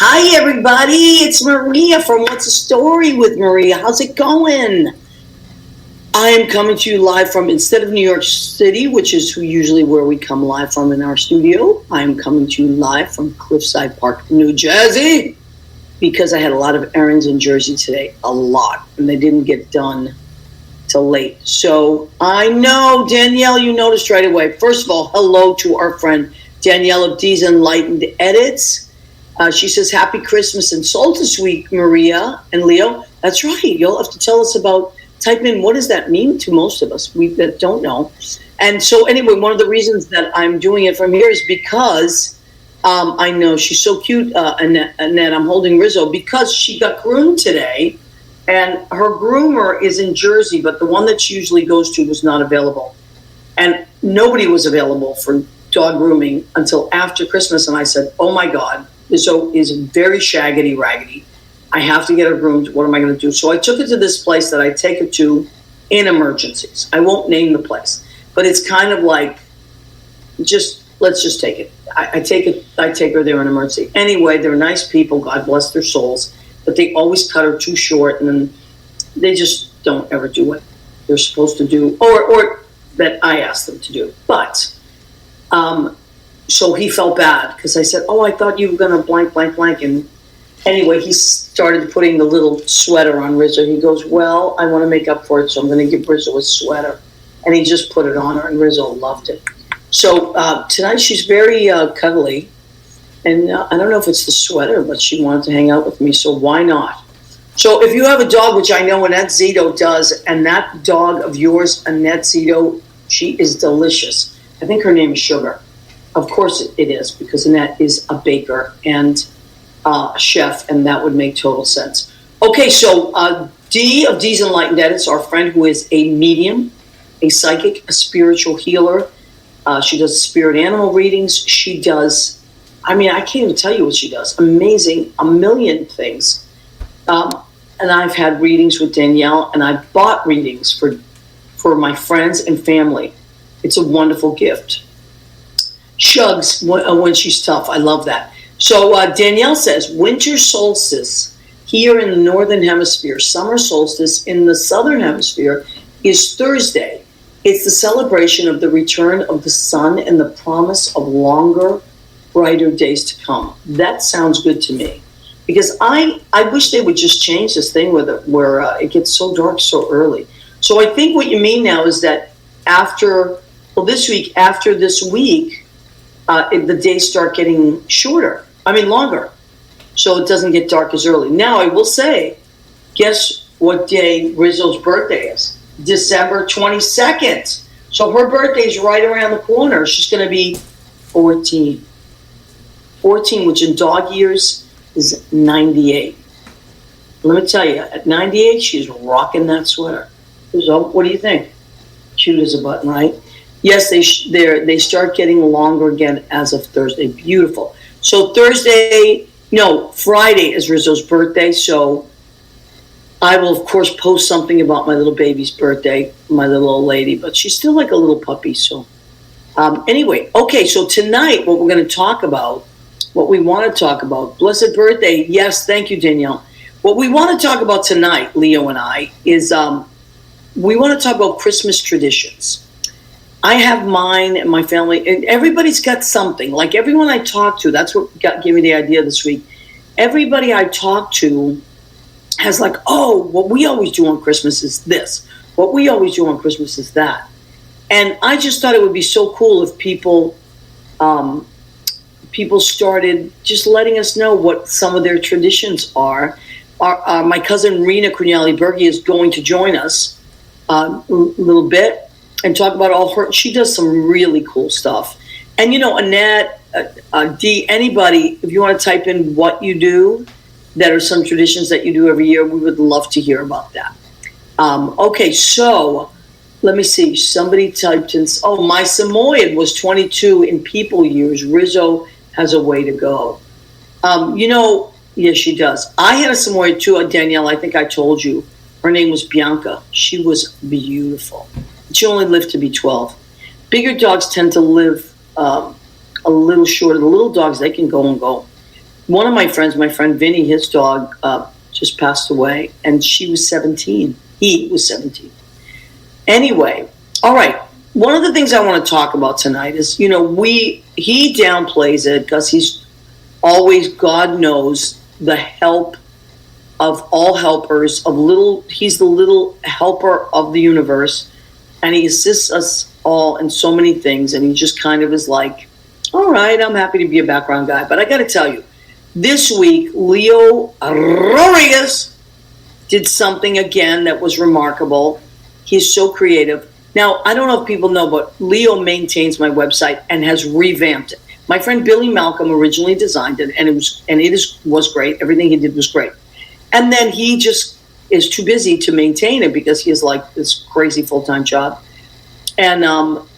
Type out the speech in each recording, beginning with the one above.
Hi, everybody. It's Maria from What's a Story with Maria. How's it going? I am coming to you live from, instead of New York City, which is usually where we come live from in our studio, I'm coming to you live from Cliffside Park, New Jersey, because I had a lot of errands in Jersey today. A lot. And they didn't get done till late. So I know, Danielle, you noticed right away. First of all, hello to our friend Danielle of D's Enlightened Edits. She says, Happy Christmas and Solstice Week, Maria and Leo. That's right. You'll have to tell us about, type in, what does that mean to most of us that don't know. And so anyway, one of the reasons that I'm doing it from here is because I know she's so cute, Annette, I'm holding Rizzo, because she got groomed today. And her groomer is in Jersey, but the one that she usually goes to was not available. And nobody was available for dog grooming until after Christmas. And I said, oh my God. So is very shaggedy raggedy. I have to get her groomed. What am I going to do? So I took her to this place that I take her to in emergencies. I won't name the place, but it's kind of like, let's just take it. I take her there in emergency. Anyway, they're nice people. God bless their souls, but they always cut her too short, and then they just don't ever do what they're supposed to do, or that I asked them to do. But so he felt bad because I said, oh, I thought you were going to blank. And anyway, he started putting the little sweater on Rizzo. He goes, well, I want to make up for it, so I'm going to give Rizzo a sweater. And he just put it on her, and Rizzo loved it. So tonight she's very cuddly. And I don't know if it's the sweater, but she wanted to hang out with me, so why not? So if you have a dog, which I know Annette Zito does, and that dog of yours, Annette Zito, she is delicious. I think her name is Sugar. Of course it is, because Annette is a baker and a chef, and that would make total sense. Okay, so Dee of D's Enlightened Edits, our friend who is a medium, a psychic, a spiritual healer. She does spirit animal readings. She does, I can't even tell you what she does. Amazing, a million things. And I've had readings with Danielle, and I've bought readings for my friends and family. It's a wonderful gift. Shugs when she's tough. I love that. So Danielle says, winter solstice here in the northern hemisphere, summer solstice in the southern hemisphere is Thursday. It's the celebration of the return of the sun and the promise of longer, brighter days to come. That sounds good to me, because I wish they would just change this thing where it gets so dark so early. So I think what you mean now is that after this week, the days start getting longer, so it doesn't get dark as early. Now, I will say, guess what day Rizzo's birthday is? December 22nd. So her birthday's right around the corner. She's going to be 14. 14, which in dog years is 98. Let me tell you, at 98, she's rocking that sweater. So, what do you think? Cute as a button, right? Yes, they start getting longer again as of Thursday. Beautiful. So Friday is Rizzo's birthday. So I will, of course, post something about my little baby's birthday, my little old lady. But she's still like a little puppy. So anyway, okay. So tonight, what we want to talk about, blessed birthday. Yes, thank you, Danielle. What we want to talk about tonight, Leo and I, is we want to talk about Christmas traditions. I have mine and my family, and everybody's got something. Like everyone I talk to, that's what gave me the idea this week. Everybody I talk to has like, oh, what we always do on Christmas is this. What we always do on Christmas is that. And I just thought it would be so cool if people started just letting us know what some of their traditions are. My cousin Rina Crugnale Burgey is going to join us a little bit and talk about all her. She does some really cool stuff. And, Annette, Dee, anybody, if you want to type in what you do, that are some traditions that you do every year, we would love to hear about that. Okay, so let me see. Somebody typed in, my Samoyed was 22 in people years. Rizzo has a way to go. Yes, she does. I had a Samoyed too, Danielle. I think I told you. Her name was Bianca. She was beautiful. She only lived to be 12. Bigger dogs tend to live a little shorter. The little dogs, they can go and go. one of my friends, my friend Vinny, his dog just passed away, and she was 17. He was 17. Anyway, all right. One of the things I want to talk about tonight is, he downplays it because he's always, God knows, the help of all helpers, he's the little helper of the universe, and he assists us all in so many things, and he just kind of is like, all right, I'm happy to be a background guy. But I got to tell you, this week, Leo Rodriguez did something again that was remarkable. He's so creative. Now, I don't know if people know, but Leo maintains my website and has revamped it. My friend Billy Malcolm originally designed it, and it was great. Everything he did was great. And then he just is too busy to maintain it because he has like this crazy full-time job. And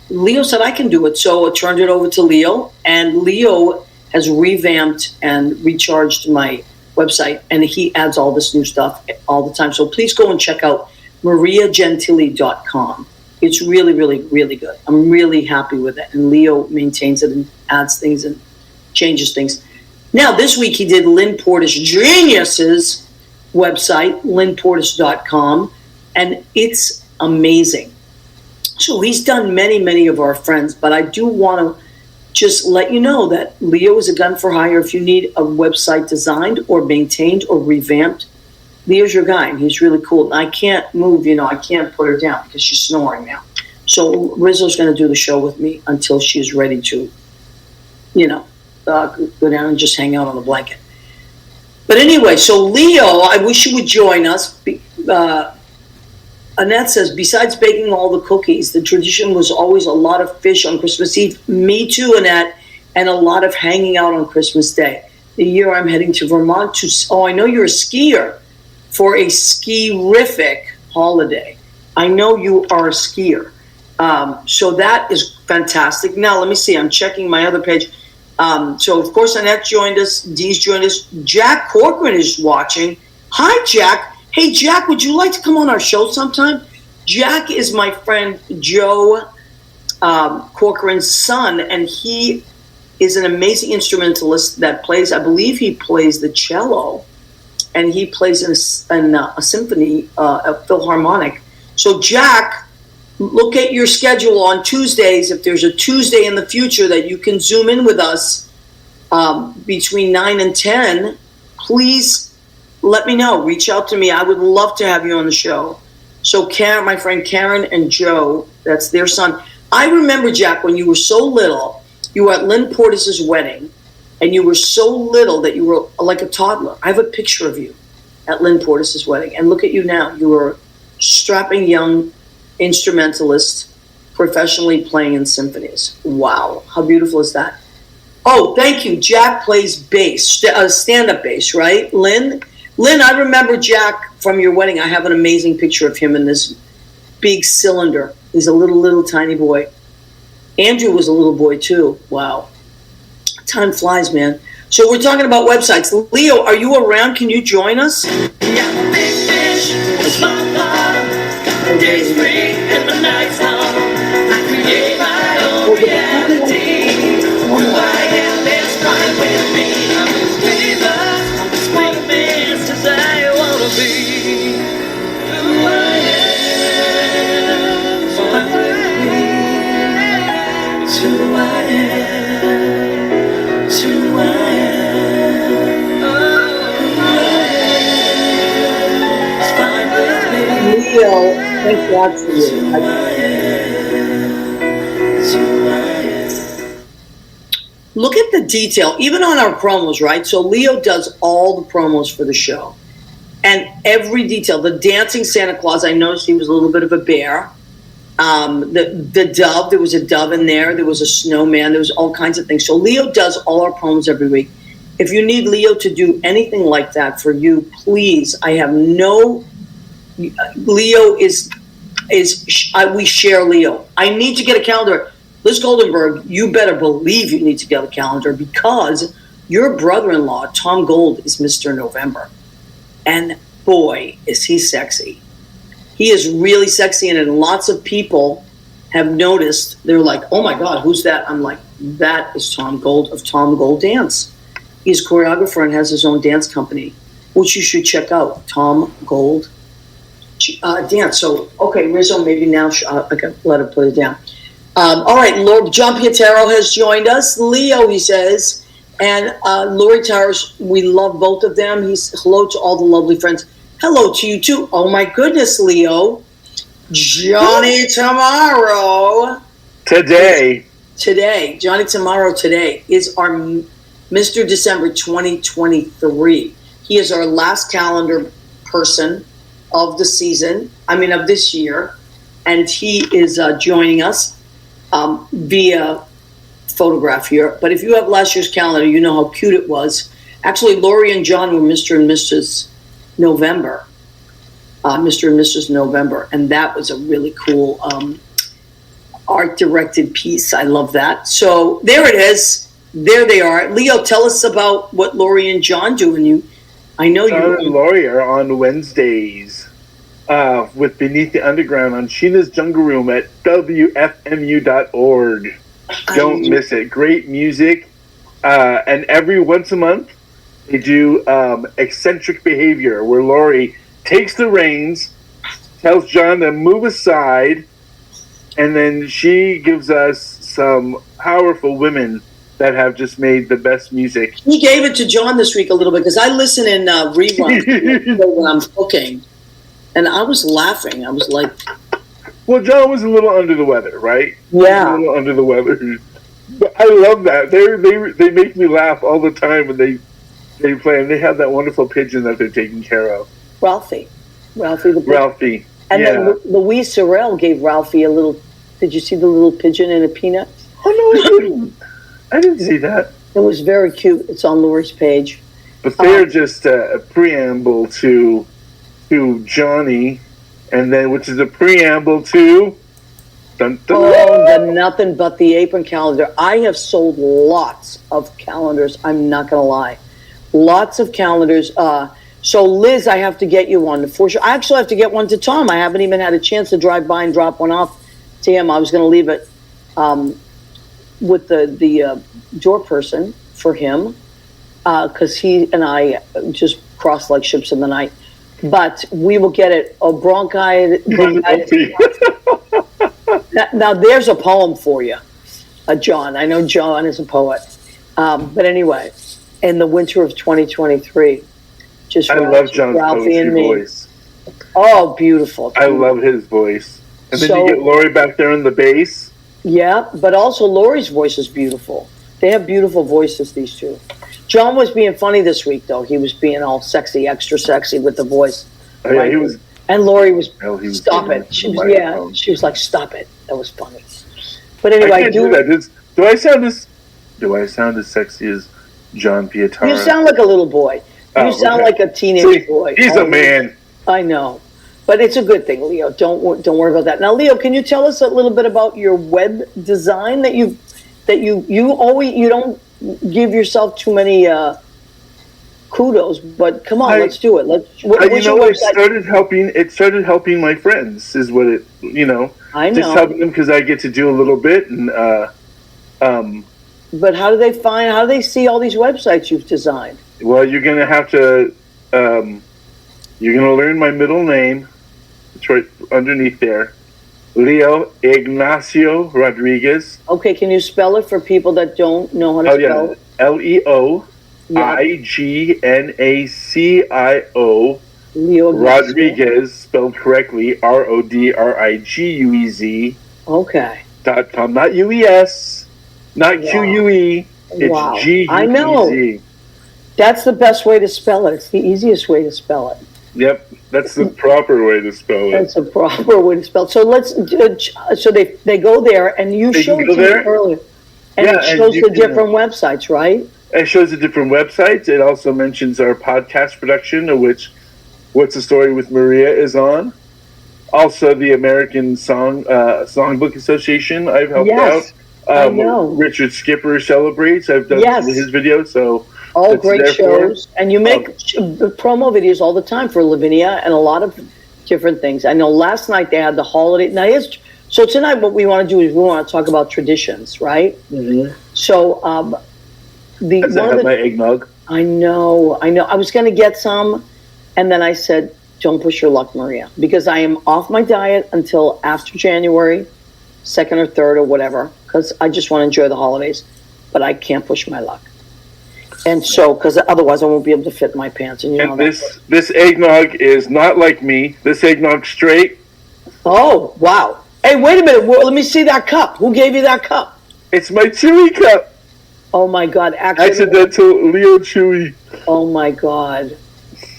Leo said, I can do it. So I turned it over to Leo, and Leo has revamped and recharged my website, and he adds all this new stuff all the time. So please go and check out mariagentili.com. It's really, really, really good. I'm really happy with it. And Leo maintains it and adds things and changes things. Now, this week he did Lynn Portis Genius's website, lynnportis.com, and it's amazing. So he's done many, many of our friends, but I do want to just let you know that Leo is a gun for hire. If you need a website designed or maintained or revamped, Leo's your guy, and he's really cool. And I can't move, I can't put her down because she's snoring now. So Rizzo's going to do the show with me until she's ready to, go down and just hang out on the blanket. But anyway, so Leo, I wish you would join us. Annette says, besides baking all the cookies, the tradition was always a lot of fish on Christmas Eve. Me too, Annette, and a lot of hanging out on Christmas Day. The year I'm heading to Vermont I know you're a skier, for a ski-rific holiday. I know you are a skier. So that is fantastic. Now, let me see. I'm checking my other page. So, of course, Annette joined us. Dee's joined us. Jack Corcoran is watching. Hi, Jack. Hey, Jack, would you like to come on our show sometime? Jack is my friend Joe Corcoran's son, and he is an amazing instrumentalist that plays, I believe he plays the cello, and he plays in a symphony, a philharmonic. So, Jack, look at your schedule on Tuesdays. If there's a Tuesday in the future that you can Zoom in with us between 9 and 10, please let me know. Reach out to me. I would love to have you on the show. So Karen, my friend Karen and Joe, that's their son. I remember, Jack, when you were so little, you were at Lynn Portis's wedding, and you were so little that you were like a toddler. I have a picture of you at Lynn Portis's wedding, and look at you now. You were a strapping young instrumentalist, professionally playing in symphonies. Wow, how beautiful is that? Oh, thank you. Jack plays bass, stand-up bass, right? Lynn, I remember Jack from your wedding. I have an amazing picture of him in this big cylinder. He's a little tiny boy. Andrew was a little boy too. Wow. Time flies, man. So we're talking about websites. Leo, are you around? Can you join us? Yeah, big fish, a small pond. The day's free and the night's long. I create my own reality. Who I am is fine with me. I'm as famous, as famous as I wanna be. Who I am is fine with me. It's who I am. It's who I am. Who I am is fine with me. Leo, thank God for you. Look at the detail, even on our promos, right? So Leo does all the promos for the show. And every detail, the dancing Santa Claus, I noticed he was a little bit of a bear. The dove, there was a dove in there. There was a snowman. There was all kinds of things. So Leo does all our promos every week. If you need Leo to do anything like that for you, please, I have no... Leo we share Leo. I need to get a calendar. Liz Goldenberg, you better believe you need to get a calendar because your brother-in-law, Tom Gold, is Mr. November. And boy, is he sexy. He is really sexy, and lots of people have noticed. They're like, oh my God, who's that? I'm like, that is Tom Gold of Tom Gold Dance. He's a choreographer and has his own dance company, which you should check out. Tom Gold dance. So, okay, Rizzo, maybe now I can let her put it down. All right, Lord John Pietro has joined us. Leo, he says, and Lori Towers. We love both of them. He's hello to all the lovely friends. Hello to you too. Oh my goodness, Leo. Johnny Tomorrow. Today, Johnny Tomorrow today is our Mr. December 2023. He is our last calendar person of the season, of this year. And he is joining us via photograph here. But if you have last year's calendar, you know how cute it was. Actually, Lori and John were Mr. and Mrs. November. Mr. and Mrs. November. And that was a really cool art-directed piece. I love that. So there it is. There they are. Leo, tell us about what Lori and John do. And John and Lori are on Wednesdays with Beneath the Underground on Sheena's Jungle Room at WFMU.org. Don't miss it. Great music. And every once a month, they do eccentric behavior, where Lori takes the reins, tells John to move aside, and then she gives us some powerful women that have just made the best music. He gave it to John this week a little bit, because I listen in reruns when I'm cooking, and I was laughing. I was like... Well, John was a little under the weather, right? Yeah. A little under the weather. But I love that. They make me laugh all the time when they play, and they have that wonderful pigeon that they're taking care of. Ralphie the pigeon. Ralphie. And then Louise Sorrell gave Ralphie a little... Did you see the little pigeon in a peanut? Oh, no, I didn't. I didn't see that. It was very cute. It's on Lori's page. But they're just a preamble to Johnny, and then which is a preamble to... Dun, dun, the Nothing But the Apron calendar. I have sold lots of calendars. I'm not going to lie. Lots of calendars. So, Liz, I have to get you one. For sure. I actually have to get one to Tom. I haven't even had a chance to drive by and drop one off to him. I was going to leave it with the door person for him because he and I just crossed like ships in the night. But we will get it. Bronchitis. Now, there's a poem for you, John. I know John is a poet. But anyway, in the winter of 2023, I love John's poetry voice. Oh, beautiful. I love his voice. And then you get Lori back there in the bass. Yeah, but also Lori's voice is beautiful. They have beautiful voices, these two. John was being funny this week, though. He was being all sexy, extra sexy with the voice. Oh, yeah, he was. And Lori was stop it. She was like, stop it. That was funny. But anyway, I can't do that. Do I sound as sexy as John Pietro? You sound like a little boy. You sound like a teenage boy. He's a man. I know. But it's a good thing, Leo. Don't worry about that. Now, Leo, can you tell us a little bit about your web design that you don't give yourself too many kudos, but come on, let's do it. It started helping my friends is what it, I know. Just helping them because I get to do a little bit and but how do they see all these websites you've designed? Well, you're going to have to you're going to learn my middle name. It's right underneath there. Leo Ignacio Rodriguez. Okay, can you spell it for people that don't know how to spell it? Leognacio. Leo Rodriguez, spelled correctly, Rodriguez. Okay. .com, not UES, not QUE. It's GUEZ. I know. That's the best way to spell it. It's the easiest way to spell it. Yep, that's the proper way to spell it. That's the proper way to spell it. So so they go there, and you showed it to me earlier. And it shows the different websites, right? It shows the different websites. It also mentions our podcast production, of which What's the Story with Maria is on. Also, the American Songbook Association I've helped out. I know. Richard Skipper celebrates. I've done some of his videos, so all great shows. And you make promo videos all the time for Lavinia and a lot of different things. I know last night they had the holiday. Now, so tonight what we want to do is we want to talk about traditions, right? Mm-hmm. So the As I one of have my the, eggnog. I know. I was going to get some, and then I said, "Don't push your luck, Maria," because I am off my diet until after January 2nd or 3rd or whatever, because I just want to enjoy the holidays, but I can't push my luck. And so, because otherwise I won't be able to fit in my pants. And you know And that. this eggnog is not like me. This eggnog straight. Oh, wow. Hey, wait a minute. Well, let me see that cup. Who gave you that cup? It's my chewy cup. Oh, my God. Accidental Leo Chewy. Oh, my God.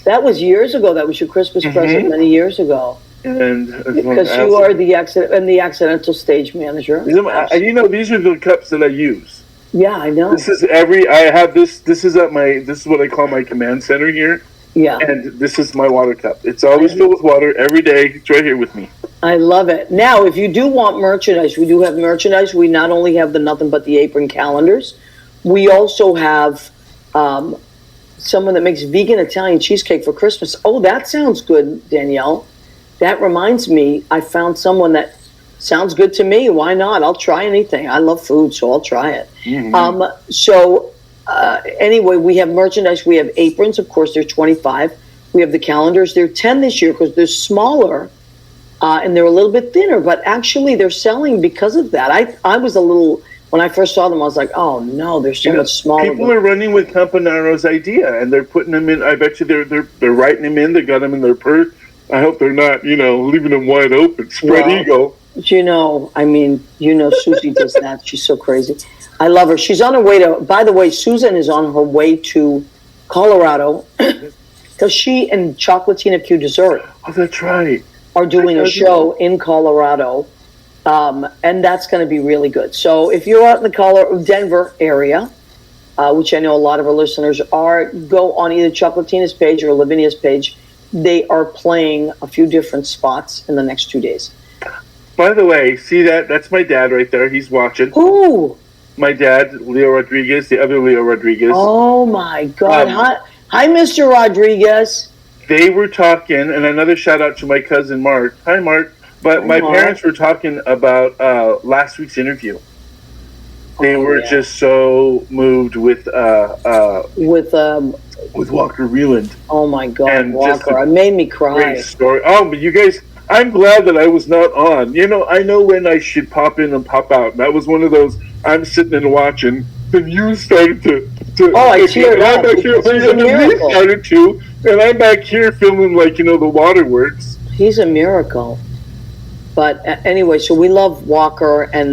That was years ago. That was your Christmas present many years ago. And Because you are the accidental stage manager. And you know, these are the cups that I use. Yeah, I know. This is this is what I call my command center here. Yeah. And this is my water cup. It's always filled with water every day. It's right here with me. I love it. Now, if you do want merchandise, we do have merchandise. We not only have the Nothing But the Apron calendars, we also have someone that makes vegan Italian cheesecake for Christmas. Oh, that sounds good, Danielle. That reminds me, I found someone that sounds good to me. Why not? I'll try anything. I love food, so I'll try it. Anyway, we have merchandise. We have aprons. Of course, they're 25. We have the calendars. They're 10 this year because they're smaller and they're a little bit thinner. But actually, they're selling because of that. I was a little, when I first saw them, I was like, oh, no, they're so much smaller. People are running with Campanaro's idea, and they're putting them in. I bet you they're writing them in. They got them in their purse. I hope they're not, leaving them wide open. Spread eagle. Susie does that. She's so crazy. I love her. She's on her way to, by the way, Susan is on her way to Colorado because she and Chocolatina Q Dessert Oh, that's right. are doing a show in Colorado. And that's going to be really good. So if you're out in the Denver area, which I know a lot of our listeners are, go on either Chocolatina's page or Lavinia's page. They are playing a few different spots in the next 2 days. By the way, see that? That's my dad right there. He's watching. Who? My dad, Leo Rodriguez, the other Leo Rodriguez. Oh, my God. Hi, Mr. Rodriguez. They were talking, and another shout out to my cousin Mark. Hi, Mark. But my parents were talking about last week's interview. They were just so moved with Walker Wieland. Oh my God, and Walker! It made me cry. Great story. Oh, but you guys, I'm glad that I was not on. I know when I should pop in and pop out. That was one of those. I'm sitting and watching, and you started to. Oh, I cheered up. And we started to, and I'm back here filming the waterworks. He's a miracle. But anyway, so we love Walker, and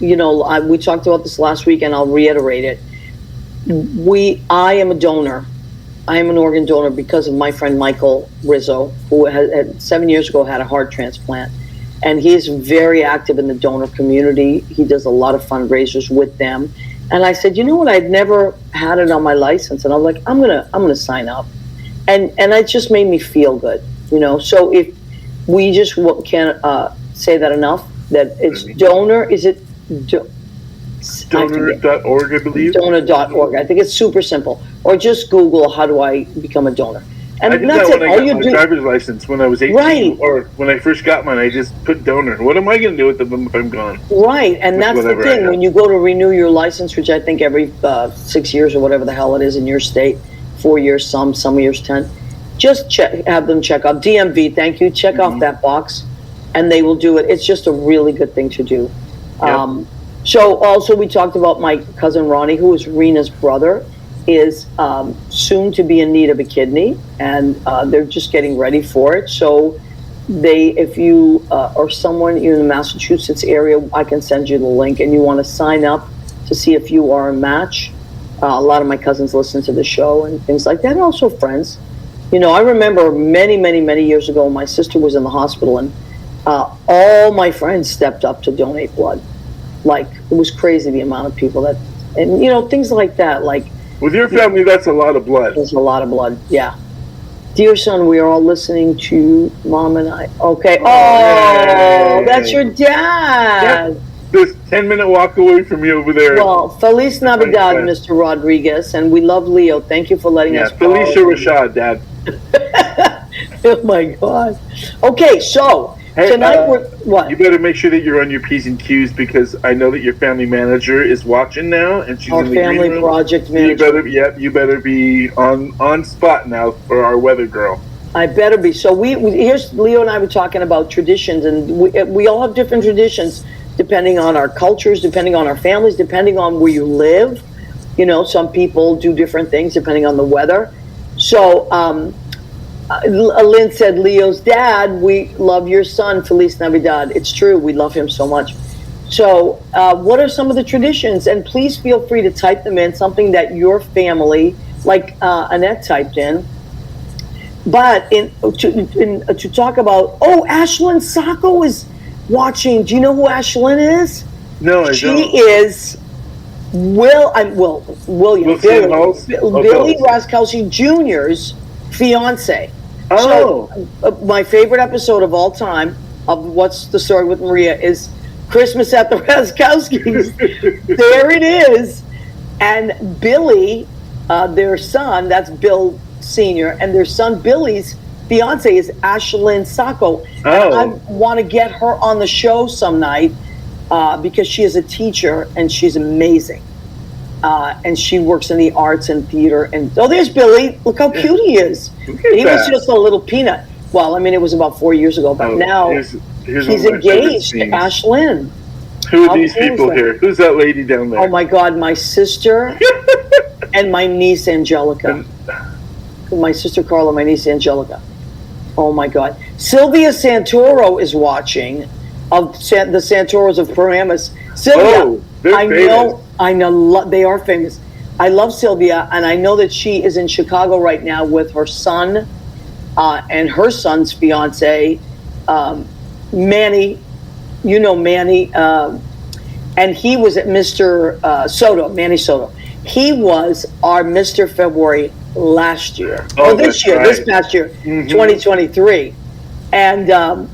we talked about this last week, and I'll reiterate it. I am a donor. I am an organ donor because of my friend Michael Rizzo, who had 7 years ago had a heart transplant, and he is very active in the donor community. He does a lot of fundraisers with them, and I said, you know what? I'd never had it on my license, and I'm like, I'm gonna sign up, and it just made me feel good, So if we just can't say that enough, that it's donor. Is it? Donor.org, I believe. Donor.org. I think it's super simple. Or just Google, how do I become a donor? And I did that's that when it. I got my driver's license when I was 18. Right. Or when I first got mine, I just put donor. What am I going to do with them if I'm gone? Right. And that's the thing. When you go to renew your license, which I think every 6 years or whatever the hell it is in your state, 4 years, some years 10, just have them check out DMV. Thank you. Check off that box, and they will do it. It's just a really good thing to do. Yep. So also we talked about my cousin Ronnie, who is Rina's brother, is soon to be in need of a kidney, and they're just getting ready for it. So if you are someone in the Massachusetts area, I can send you the link, and you want to sign up to see if you are a match. A lot of my cousins listen to the show and things like that, and also friends. I remember many, many, many years ago, my sister was in the hospital, and all my friends stepped up to donate blood. Like, it was crazy the amount of people that, and things like that. Like, with your family, that's a lot of blood. There's a lot of blood, yeah. Dear son, we are all listening to Mom and I. Okay. Oh, that's your dad. Yep. This 10-minute walk away from you over there. Well, Feliz Navidad, Mr. Rodriguez, and we love Leo. Thank you for letting us. Felicia Rashad, Dad. Oh my God. Okay, so Hey, Tonight we're what? You better make sure that you're on your P's and Q's because I know that your family manager is watching now, and she's Our in the family green room. project You manager. better, you better be on spot now for our weather girl. I better be. So here's Leo and I were talking about traditions, and we all have different traditions depending on our cultures, depending on our families, depending on where you live. You know, some people do different things depending on the weather. So Lynn said, Leo's dad, we love your son, Feliz Navidad. It's true. We love him so much. So what are some of the traditions? And please feel free to type them in, something that your family, like Annette typed in. But to talk about, Ashlyn Sacco is watching. Do you know who Ashlyn is? No, I don't. She is William Billy Roskowski Jr.'s fiance. Oh, So, my favorite episode of all time of What's the Story with Maria is Christmas at the Roskowskis. There it is. And Billy, their son, that's Bill Sr., and their son Billy's fiance is Ashlyn Sacco. Oh. I want to get her on the show some night because she is a teacher and she's amazing. And she works in the arts and theater. And there's Billy. Look how cute he is. He was just a little peanut. Well, I mean, it was about 4 years ago, but now here's he's engaged to Ashlyn. Who are these people here? Who's that lady down there? Oh my God, my sister and my niece Angelica. My sister Carla, my niece Angelica. Oh my God. Sylvia Santoro is watching, of the Santoros of Paramus. Sylvia, I know, they are famous. I love Sylvia, and I know that she is in Chicago right now with her son and her son's fiance, Manny. You know Manny, and he was at Mr. Soto, Manny Soto. He was our Mr. February last year. This year, this past year, 2023. And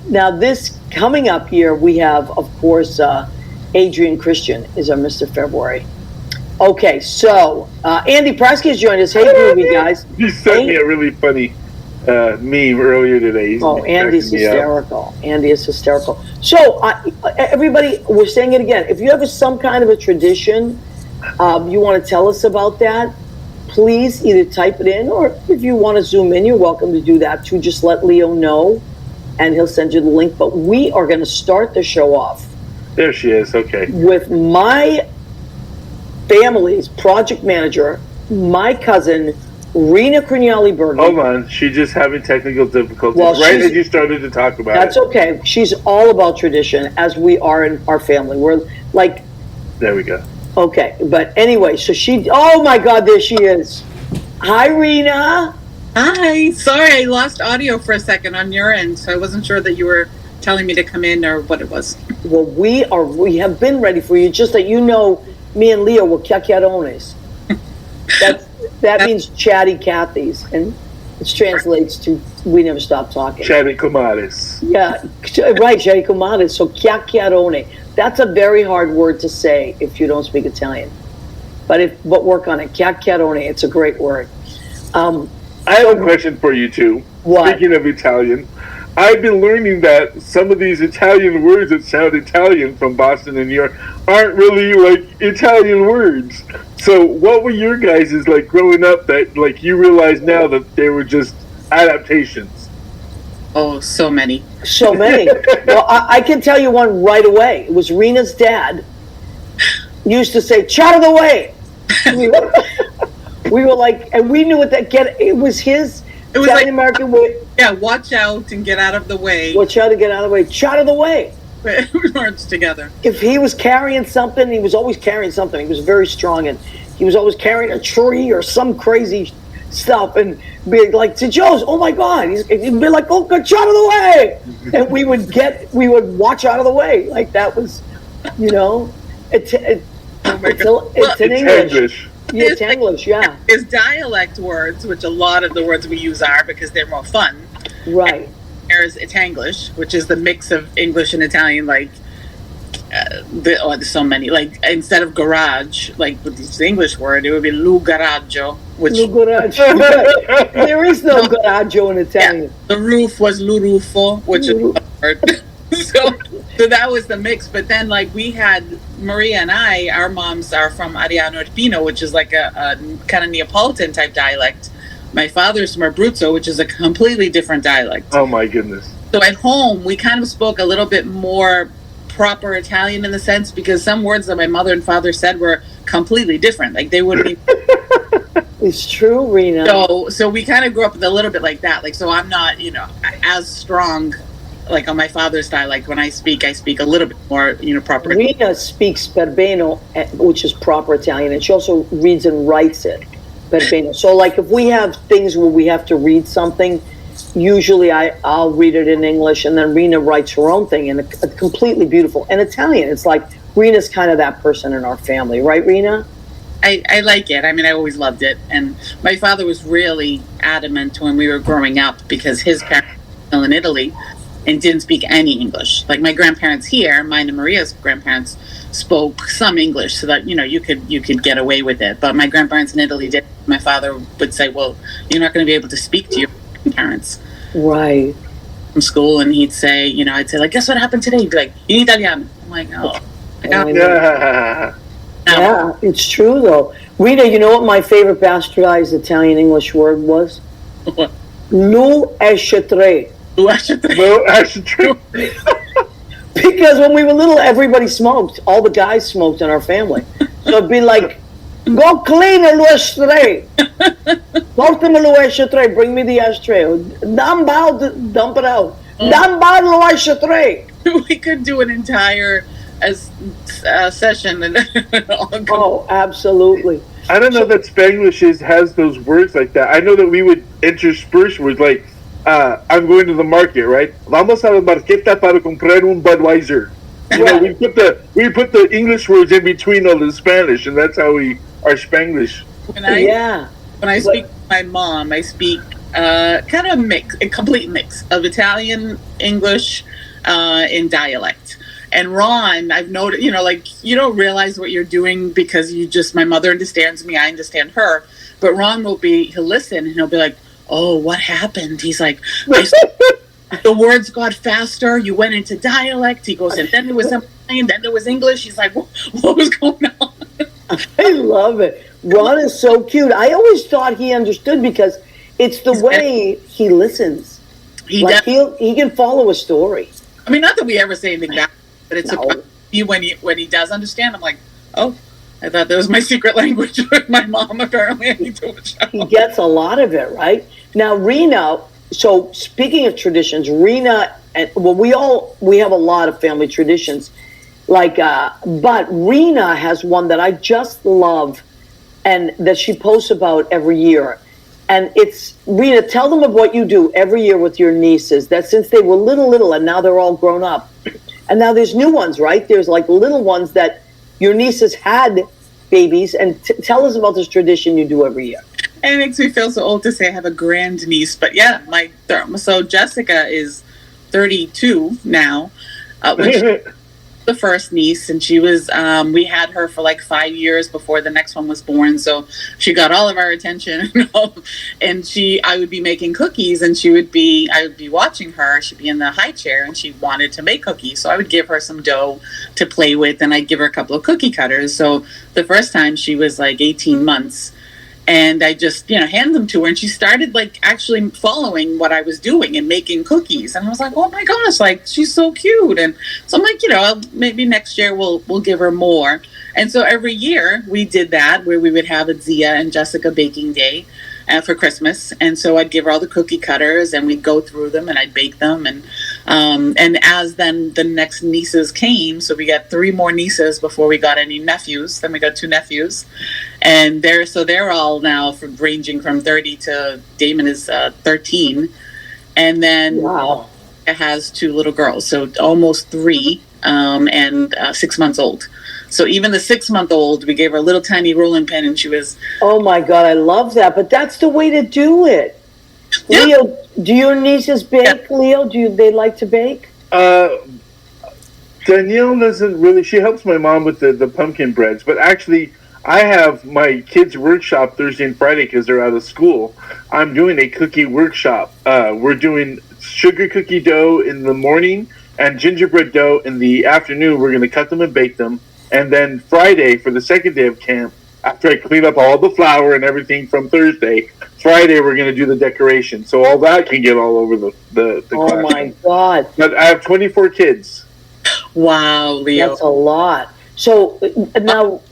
now this coming up year, we have, of course, Adrian Christian is our Mr. February. Okay, so Andy Prasky has joined us. Hey, groovy guys. He sent me a really funny meme earlier today. Andy's hysterical. Andy is hysterical. So everybody, we're saying it again. If you have some kind of a tradition, you want to tell us about that, please either type it in, or if you want to zoom in, you're welcome to do that too. Just let Leo know and he'll send you the link. But we are going to start the show off. There she is. Okay. With my family's project manager, my cousin, Rina Crugnale Burgey. Hold on. She's just having technical difficulties right as you started to talk about That's okay. She's all about tradition, as we are in our family. We're like... There we go. Okay, but anyway, so oh my God, there she is. Hi, Rina. Hi. Sorry, I lost audio for a second on your end, so I wasn't sure that you were telling me to come in or what it was. Well, we have been ready for you, just that you know me and Leo were chiacchierones. That means chatty Cathy's, and it translates to we never stop talking. Chatty comadres. Yeah, right, chatty comadres. So chiacchierone. That's a very hard word to say if you don't speak Italian. But work on it. Chiacchierone, it's a great word. I have a question for you too. What? Speaking of Italian, I've been learning that some of these Italian words that sound Italian from Boston and New York aren't really like Italian words. So what were your guys' like growing up that like you realize now that they were just adaptations? Oh, so many. So many. Well, I can tell you one right away. It was Rina's dad used to say, "Out of the way." We were like, and we knew what it was his was Italian American way. Yeah, watch out and get out of the way. Watch out to get out of the way. Out of the way. We worked together. If he was carrying something, he was always carrying something. He was very strong, and he was always carrying a tree or some crazy stuff, and be like to Joe's. Oh my God! He'd be like, "Oh, get out of the way!" And we would watch out of the way. Like that was, it's in English. Yeah, it's English. Yeah. It's dialect words, which a lot of the words we use are because they're more fun. Right. And there's Itanglish, which is the mix of English and Italian. Like, there's so many. Like instead of garage, like with this English word, it would be lu garaggio, which there is no garaggio in Italian. Yeah, the roof was lu rufo, which is So that was the mix. But then, like, we had Maria and I, our moms are from Ariano Irpino, which is like a kind of Neapolitan type dialect. My father's from Abruzzo, which is a completely different dialect. Oh my goodness. So at home, we kind of spoke a little bit more proper Italian in the sense, because some words that my mother and father said were completely different. Like, they would be. It's true, Rina. So we kind of grew up with a little bit like that. Like, so I'm not, as strong, like, on my father's dialect. When I speak a little bit more, proper. Rina speaks Perbeno, which is proper Italian, and she also reads and writes it, Perbeno. So, like, if we have things where we have to read something, usually I'll read it in English, and then Rina writes her own thing, and it's completely beautiful. And Italian, it's like Rina's kind of that person in our family, right, Rina? I like it. I mean, I always loved it. And my father was really adamant when we were growing up, because his parents were still in Italy and didn't speak any English. Like, my grandparents here, mine and Maria's grandparents, spoke some English so that, you could get away with it. But my grandparents in Italy did. My father would say, well, you're not going to be able to speak to your parents. Right. From school, and he'd say, I'd say, like, guess what happened today? He'd be like, in Italiano. I'm like, oh. Yeah, it's true, though. Rita, you know what my favorite bastardized Italian English word was? What? Lu esce tre. Well, actually true. Because when we were little, everybody smoked. All the guys smoked in our family. So it'd be like, go clean a lu esce. Portami lu esce. Bring me the ashtray. Dump it out. Dump out lu esce. We could do an entire session and oh, absolutely. I don't know that Spanglish has those words like that. I know that we would intersperse words like, I'm going to the market, right? Vamos a la marqueta para comprar un Budweiser. We put the English words in between all the Spanish, and that's how our Spanglish. When I speak to my mom, I speak kind of a complete mix of Italian, English, and dialect. And Ron, I've noticed, you don't realize what you're doing because my mother understands me, I understand her. But Ron he'll listen and he'll be like, oh, what happened? He's like, the words got faster, you went into dialect. He goes, and then there was Italian, then there was English. He's like, what was going on? I love it. Ron is so cute. I always thought he understood because it's the way he listens. He can follow a story. I mean, not that we ever say anything bad, but it's when he does understand. I'm like, oh, I thought that was my secret language with my mom. Apparently, I need to watch out. He gets a lot of it, right? Now, Rina. So, speaking of traditions, Rina, we have a lot of family traditions, but Rina has one that I just love, and that she posts about every year. And it's, Rina, tell them of what you do every year with your nieces, that since they were little, and now they're all grown up. And now there's new ones, right? There's like little ones that your nieces had babies. And tell us about this tradition you do every year. It makes me feel so old to say I have a grand niece. But yeah, so Jessica is 32 now. The first niece, and she was we had her for like 5 years before the next one was born, so she got all of our attention. And I would be making cookies, and I would be watching her. She'd be in the high chair, and she wanted to make cookies, so I would give her some dough to play with, and I'd give her a couple of cookie cutters. So the first time she was like 18 months, and I just, hand them to her, and she started like actually following what I was doing and making cookies. And I was like, oh my gosh, like she's so cute. And so I'm like, maybe next year we'll give her more. And so every year we did that, where we would have a Zia and Jessica baking day for Christmas. And so I'd give her all the cookie cutters, and we'd go through them, and I'd bake them. And as then the next nieces came, so we got 3 more nieces before we got any nephews. Then we got 2 nephews, and they're all now ranging from 30 to Damon is 13, and then wow, it has 2 little girls, so almost 3, and 6 months old. So even the 6-month-old, we gave her a little tiny rolling pin, and she was... Oh, my God, I love that. But that's the way to do it. Yeah. Leo, do your nieces bake, yeah. Leo? Do they like to bake? Danielle doesn't really... She helps my mom with the pumpkin breads. But actually, I have my kids' workshop Thursday and Friday because they're out of school. I'm doing a cookie workshop. We're doing sugar cookie dough in the morning and gingerbread dough in the afternoon. We're going to cut them and bake them. And then Friday, for the second day of camp, after I clean up all the flour and everything from Thursday, Friday we're going to do the decoration. So all that can get all over the Oh classroom. my God. But I have 24 kids. Wow, Leo. That's a lot. So now,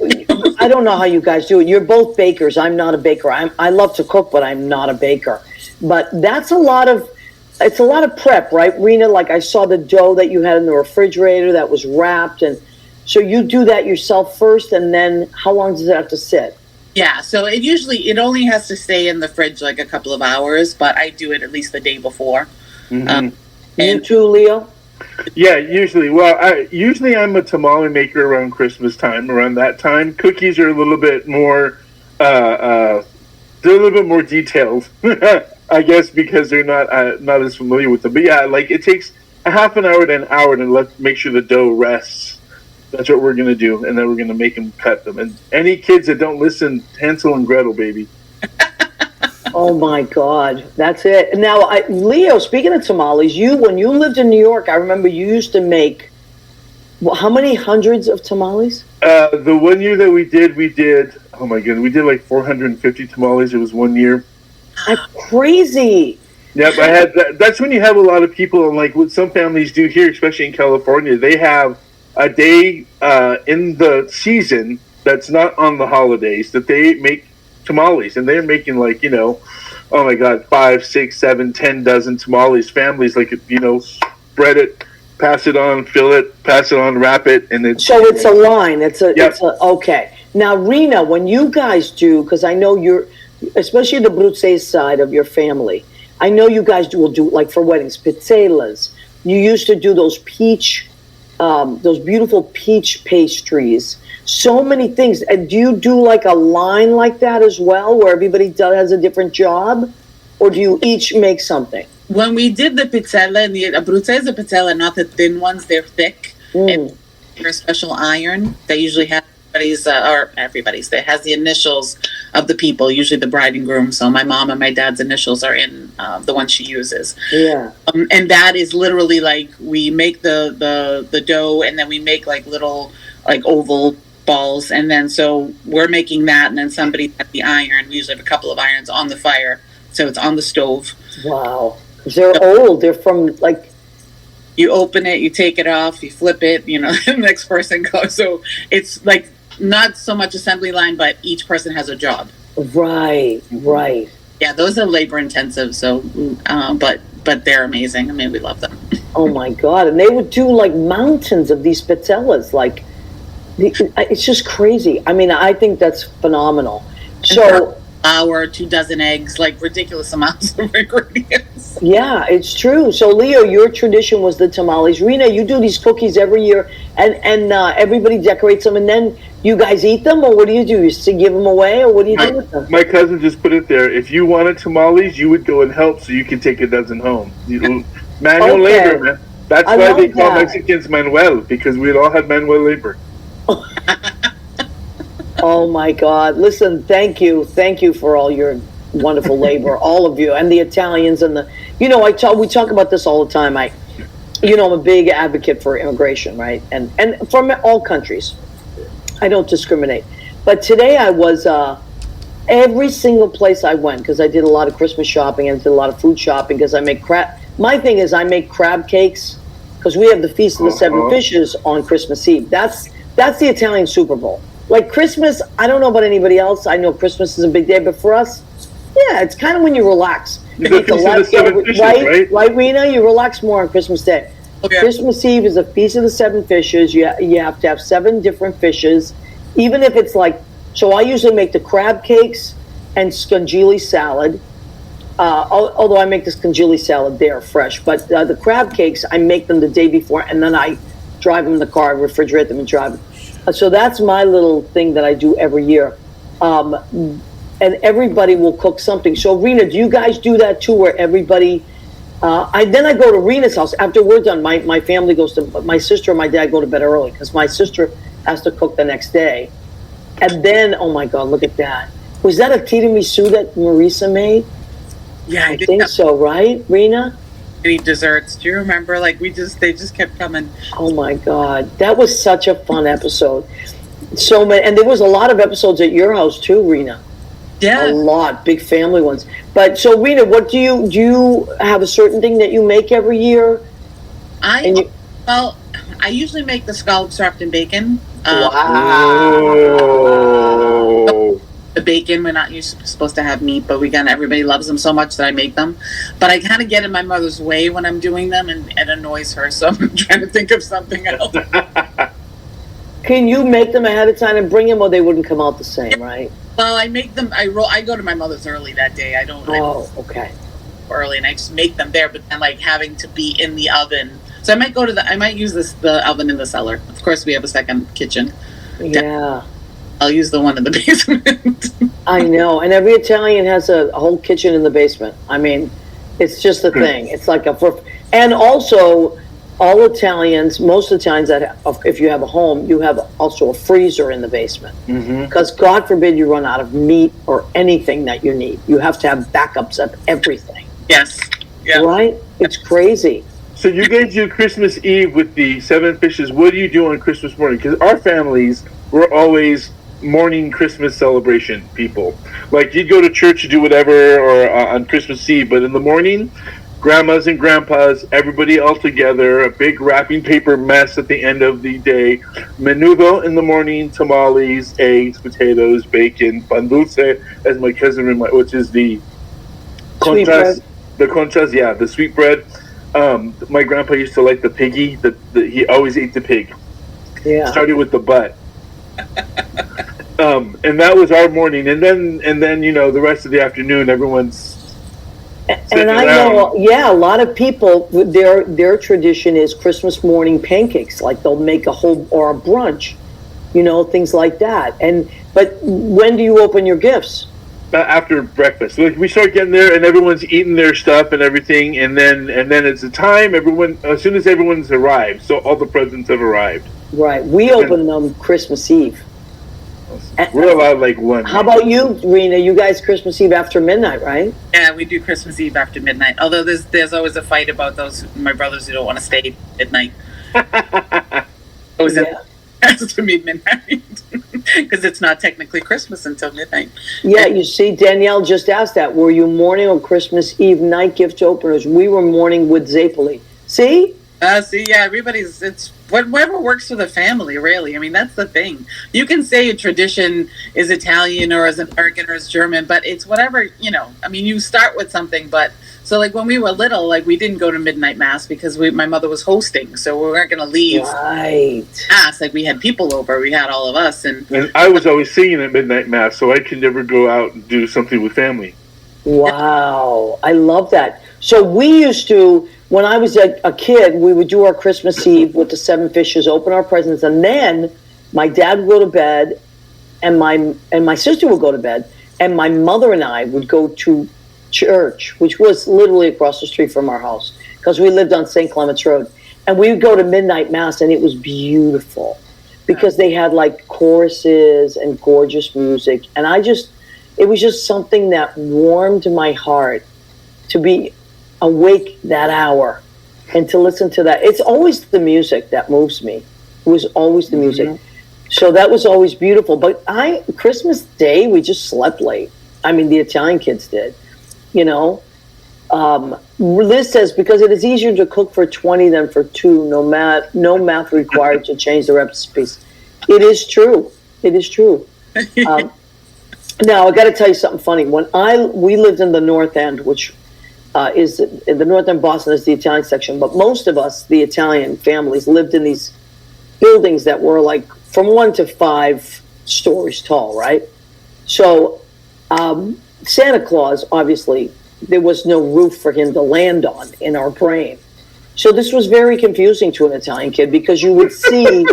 I don't know how you guys do it. You're both bakers. I'm not a baker. I love to cook, but I'm not a baker. But it's a lot of prep, right, Rina? Like I saw the dough that you had in the refrigerator that was wrapped. And so you do that yourself first, and then how long does it have to sit? Yeah, so it only has to stay in the fridge like a couple of hours, but I do it at least the day before. Mm-hmm. You too, Leo? Yeah, usually. Well, usually I'm a tamale maker around Christmas time. Around that time, cookies are a little bit more. They're a little bit more detailed, I guess, because they're not as familiar with them. But yeah, like it takes a half an hour to an hour to make sure the dough rests. That's what we're gonna do, and then we're gonna make them cut them. And any kids that don't listen, Hansel and Gretel, baby. Oh my God, that's it. Now, Leo, speaking of tamales, when you lived in New York, I remember you used to make, how many hundreds of tamales? The one year that we did, oh my goodness, we did like 450 tamales. It was one year. That's crazy. Yep, that's when you have a lot of people, and like what some families do here, especially in California, they have a day in the season that's not on the holidays that they make tamales, and they're making like, oh my God, 5, 6, 7, 10 dozen tamales. Families like, spread it, pass it on, fill it, pass it on, wrap it, and then. So it's a line. Yep. Okay. Now, Rina, when you guys do, because I know you're, especially the Brutzes side of your family, I know you guys will do like for weddings, pizzelas. You used to do those beautiful peach pastries. So many things. And do you do like a line like that as well, where everybody has a different job, or do you each make something? When we did the pizzella, and the Brutzese pizzella, not the thin ones, they're thick. And they're a special iron. They usually have everybody's that has the initials of the people, usually the bride and groom. So my mom and my dad's initials are in the one she uses. Yeah. And that is literally like we make the dough, and then we make like little like oval balls, and then so we're making that, and then somebody at the iron. We usually have a couple of irons on the fire, so it's on the stove. Wow. They're old. They're from like. You open it, you take it off, you flip it, the next person goes. So it's like not so much assembly line, but each person has a job. Right. Yeah, those are labor intensive. So, but they're amazing. I mean, we love them. Oh my God. And they would do like mountains of these pizzellas. Like, it's just crazy. I mean, I think that's phenomenal. So. Flour, 2 dozen eggs, like ridiculous amounts of ingredients. Yeah, it's true. So, Leo, your tradition was the tamales. Rina, you do these cookies every year, and everybody decorates them, and then you guys eat them, or what do? You just give them away, or what do you do with them? My cousin just put it there. If you wanted tamales, you would go and help, so you could take a dozen home. Manual labor, man. That's why they call Mexicans Manuel, because we all had manual labor. Oh my God. Listen, thank you for all your wonderful labor, all of you, and the Italians, and we talk about this all the time. I'm a big advocate for immigration, right? And from all countries. I don't discriminate. But today I was, every single place I went, because I did a lot of Christmas shopping and did a lot of food shopping, because I make my thing is I make crab cakes, because we have the Feast of the Seven Fishes on Christmas Eve. That's the Italian Super Bowl. Like Christmas, I don't know about anybody else. I know Christmas is a big day, but for us, yeah, it's kind of when you relax. Right, Rina? You relax more on Christmas Day. Okay. Christmas Eve is a Feast of the Seven Fishes. You have to have 7 different fishes, even if it's like. So I usually make the crab cakes and scungili salad. Although I make the scungili salad there fresh, but the crab cakes I make them the day before, and then I drive them in the car, refrigerate them, and drive them. So that's my little thing that I do every year. And everybody will cook something. So, Rina, do you guys do that too, where everybody... I go to Rina's house. After we're done, my family goes to... My sister and my dad go to bed early, because my sister has to cook the next day. And then, oh my God, look at that. Was that a tiramisu that Marisa made? Yeah, I think so, right, Rina? many desserts. Do you remember? Like they just kept coming. Oh my God, that was such a fun episode. So many, and there was a lot of episodes at your house too, Rena. Yeah. A lot, big family ones. But so, Rena, what do you have a certain thing that you make every year? Well, I usually make the scallops wrapped in bacon. Whoa. The bacon, we're not usually supposed to have meat, but everybody loves them so much that I make them. But I kind of get in my mother's way when I'm doing them, and it annoys her. So I'm trying to think of something else. Can you make them ahead of time and bring them, or they wouldn't come out the same, right? Well, I make them. I go to my mother's early that day. I don't. Oh, okay. Early, and I just make them there. But then, like having to be in the oven, so I might go to I might use the oven in the cellar. Of course, we have a second kitchen. Yeah. I'll use the one in the basement. I know, and every Italian has a whole kitchen in the basement. I mean, it's just a thing. It's like and also all Italians, most Italians if you have a home, you have also a freezer in the basement. Because God forbid you run out of meat or anything that you need. You have to have backups of everything. Yes. Yeah. Right? It's crazy. So you guys do Christmas Eve with the 7 fishes. What do you do on Christmas morning? Because our families were always morning Christmas celebration people. Like you'd go to church to do whatever or on Christmas Eve, but in the morning, grandmas and grandpas, everybody all together, a big wrapping paper mess at the end of the day. Menudo in the morning, tamales, eggs, potatoes, bacon, pan dulce, as my cousin reminds, which is the conchas, the sweet bread. My grandpa used to like the piggy. He always ate the pig. Yeah. Started with the butt. And that was our morning, and then the rest of the afternoon, everyone's. And I know, a lot of people, their tradition is Christmas morning pancakes. Like they'll make a whole, or a brunch, things like that. But when do you open your gifts? After breakfast. Like we start getting there, and everyone's eating their stuff and everything, and then it's the time. As soon as everyone's arrived, so all the presents have arrived. Right. We open them Christmas Eve. We're allowed like one. How about you, Rena? You guys Christmas Eve after midnight, right? Yeah, we do Christmas Eve after midnight. Although there's always a fight about my brothers who don't want to stay at night. It has to be midnight because it's not technically Christmas until midnight. Yeah, you see, Danielle just asked that. Were you morning or Christmas Eve night gift openers? We were morning with Zapoli. See? It's whatever works for the family, really. I mean, that's the thing. You can say a tradition is Italian or as American or as German, but it's whatever, I mean, you start with something, but so like when we were little, like we didn't go to midnight mass because my mother was hosting, so we weren't going to leave mass. Like we had people over, we had all of us. And I was always singing at midnight mass, so I could never go out and do something with family. Wow. I love that. So we used to, when I was a kid, we would do our Christmas Eve with the 7 fishes, open our presents, and then my dad would go to bed, and my sister would go to bed, and my mother and I would go to church, which was literally across the street from our house, because we lived on St. Clement's Road, and we would go to midnight mass, and it was beautiful, because they had like choruses and gorgeous music, and it was just something that warmed my heart to be awake that hour and to listen to that. It's always the music that moves me. It was always the music. So that was always beautiful. But Christmas Day, we just slept late. I mean, the Italian kids did, Liz says, because it is easier to cook for 20 than for 2, no math required to change the recipes. It is true. It is true. Now, I got to tell you something funny. We lived in the North End, which is in the North End, Boston is the Italian section, but most of us, the Italian families, lived in these buildings that were like from 1 to 5 stories tall, right? So Santa Claus, obviously, there was no roof for him to land on in our brain. So this was very confusing to an Italian kid because you would see,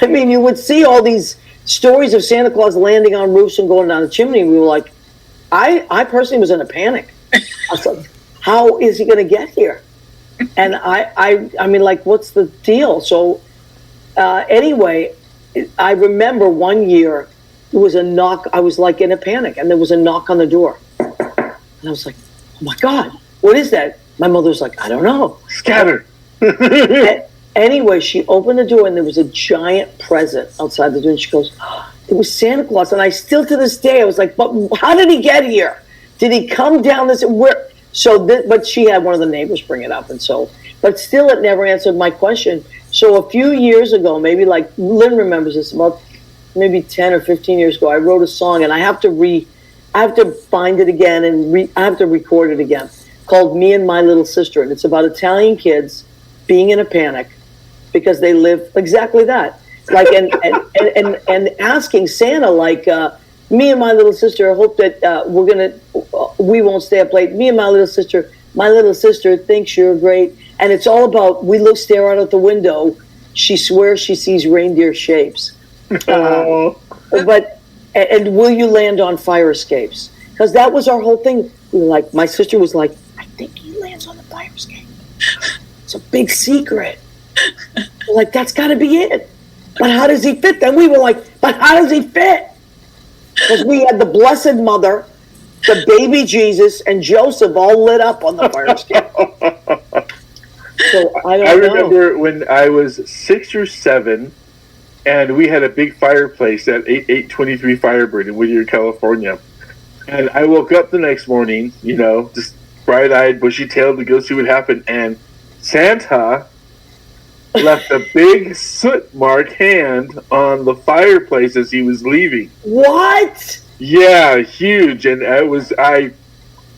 you would see all these stories of Santa Claus landing on roofs and going down the chimney. We were like, I personally was in a panic. I was like, how is he going to get here? And I mean, like, what's the deal? So anyway, I remember one year there was a knock. I was like in a panic, and there was a knock on the door. And I was like, oh my God, what is that? My mother's like, I don't know. Scatter. Anyway, she opened the door and there was a giant present outside the door. And she goes, oh, it was Santa Claus. And I still to this day, I was like, but how did he get here? Did he come down this? Where? But she had one of the neighbors bring it up. And so, but still it never answered my question. So a few years ago, maybe like Lynn remembers this, about maybe 10 or 15 years ago, I wrote a song and I have to find it again and I have to record it again, called Me and My Little Sister. And it's about Italian kids being in a panic because they live exactly that. Like, and asking Santa, like, me and my little sister hope that we won't stay up late. Me and my little sister thinks you're great. And it's all about, stare out at the window. She swears she sees reindeer shapes. But will you land on fire escapes? Because that was our whole thing. We were like, my sister was like, I think he lands on the fire escape. It's a big secret. We're like, that's got to be it. But how does he fit? Then we were like, but how does he fit? Because we had the Blessed Mother, the baby Jesus, and Joseph all lit up on the fire escape. So I remember when I was 6 or 7, and we had a big fireplace at 823 Firebird in Whittier, California. And I woke up the next morning, just bright-eyed, bushy-tailed to go see what happened. And Santa left a big soot mark hand on the fireplace as he was leaving. What? Yeah, huge. And I'll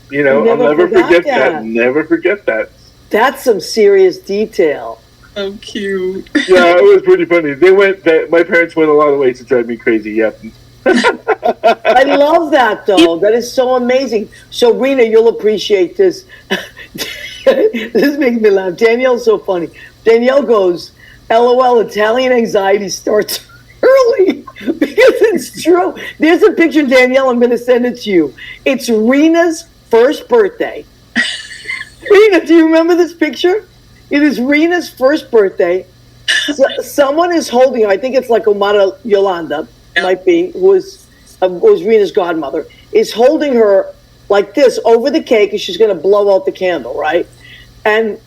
never forget that. Never forget that. That's some serious detail. So cute. Yeah, it was pretty funny. My parents went a lot of ways to drive me crazy. Yeah. I love that, though. That is so amazing. So, Rina, you'll appreciate this. This makes me laugh. Danielle's so funny. Danielle goes, LOL, Italian anxiety starts early. Because it's true. There's a picture, Danielle, I'm going to send it to you. It's Rina's first birthday. Rina, do you remember this picture? It is Rina's first birthday. Someone is holding her. I think it's like Omara Yolanda, might be, who was Rina's godmother, is holding her like this over the cake, and she's going to blow out the candle, right? And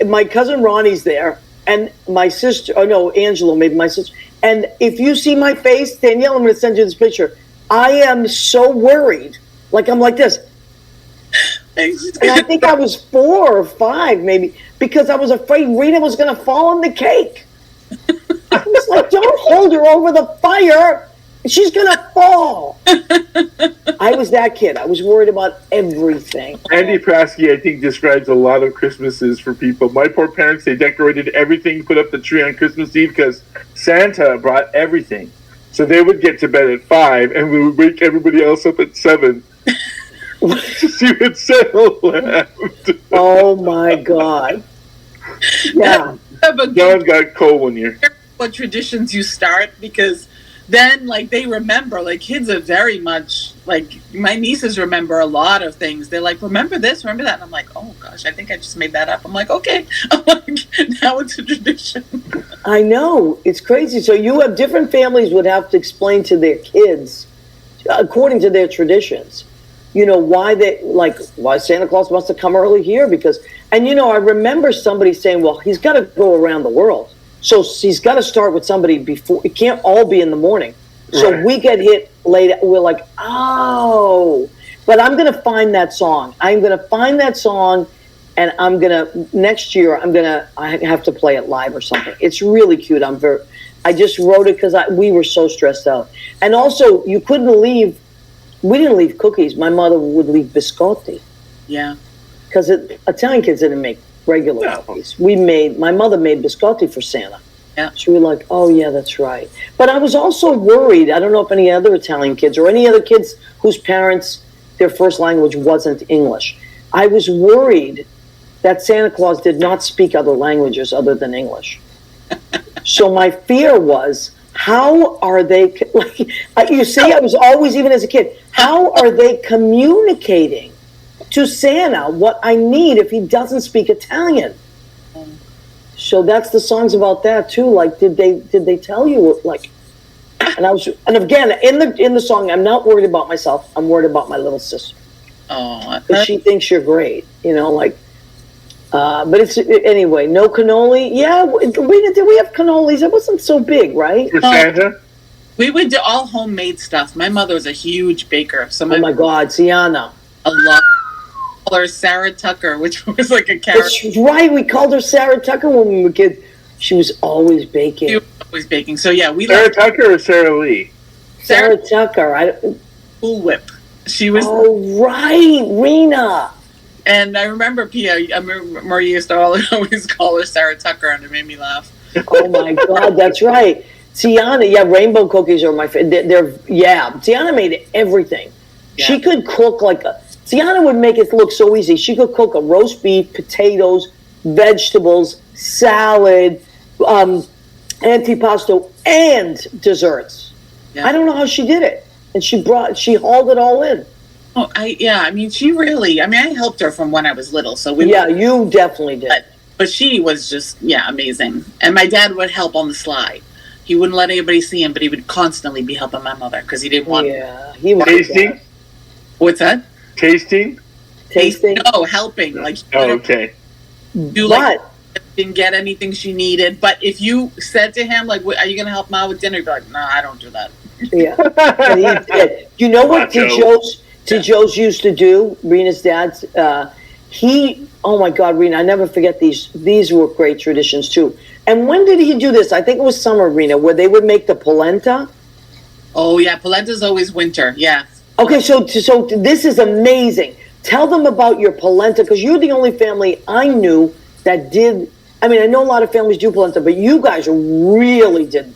my cousin Ronnie's there, and my sister, Angela, maybe my sister. And if you see my face, Danielle, I'm going to send you this picture. I am so worried. Like, I'm like this. And I think I was 4 or 5, maybe, because I was afraid Rita was going to fall on the cake. I was like, don't hold her over the fire. She's going to fall. I was that kid. I was worried about everything. Andy Prasky, I think, describes a lot of Christmases for people. My poor parents, they decorated everything, put up the tree on Christmas Eve because Santa brought everything. So they would get to bed at 5, and we would wake everybody else up at 7. To see what Santa left. Oh my God. Yeah. John got cold one year. What traditions you start, because then they remember, kids are very much my nieces remember a lot of things. They're like, remember this, remember that, and I'm like, oh gosh, I think I just made that up. I'm like, okay. I'm like, now it's a tradition. I know, it's crazy. So you have different families would have to explain to their kids according to their traditions, why Santa Claus must have come early here, because, and I remember somebody saying, well, he's got to go around the world. So he's got to start with somebody before. It can't all be in the morning. So right. We get hit late. We're like, oh. But I'm going to find that song. And next year, I have to play it live or something. It's really cute. I just wrote it because we were so stressed out. And also, we didn't leave cookies. My mother would leave biscotti. Yeah. Because Italian kids didn't make regular cookies. My mother made biscotti for Santa. Yeah. She was like, oh yeah, that's right. But I was also worried, I don't know if any other Italian kids or any other kids whose parents, their first language wasn't English. I was worried that Santa Claus did not speak other languages other than English. So my fear was, how are they, you see, I was always, even as a kid, how are they communicating to Santa what I need if he doesn't speak Italian? So that's the songs about that too. Did they tell you and again, in the song, I'm not worried about myself. I'm worried about my little sister. Oh, But she thinks you're great, like. But it's anyway. No cannoli. Yeah, Rena, did we have cannolis? It wasn't so big, right? For Santa? we would do all homemade stuff. My mother was a huge baker, so Oh my God, Sienna. a lot. Call her Sarah Tucker, which was like a character. That's right. We called her Sarah Tucker when we were kids. She was always baking. She was always baking. So yeah, we Sarah loved Tucker or Sarah Lee? Sarah Tucker. Cool Whip. She was. Oh right, Rena. And I remember Maria used to always call her Sarah Tucker, and it made me laugh. Oh my God, that's right. Tiana, yeah, rainbow cookies are my favorite. Tiana made everything. Yeah. She could cook Tiana would make it look so easy. She could cook a roast beef, potatoes, vegetables, salad, antipasto, and desserts. Yeah. I don't know how she did it. And she hauled it all in. Oh, I mean, I helped her from when I was little, so you definitely did. But she was just, amazing. And my dad would help on the sly. He wouldn't let anybody see him, but he would constantly be helping my mother because he didn't want. Yeah, he was. Tasting? What's that? Tasting? Tasting? No, helping. Like, okay. Didn't get anything she needed. But if you said to him, like, are you going to help Mom with dinner? He'd be like, no, I don't do that. Yeah. And he did. You know what Joe's used to do? Rena's dad's. Oh my God, Rena, I never forget these. These were great traditions too. And when did he do this? I think it was summer, Rena, where they would make the polenta. Oh yeah, polenta's always winter. Yeah. Okay, so this is amazing. Tell them about your polenta, because you're the only family I knew that did. I mean, I know a lot of families do polenta, but you guys really did.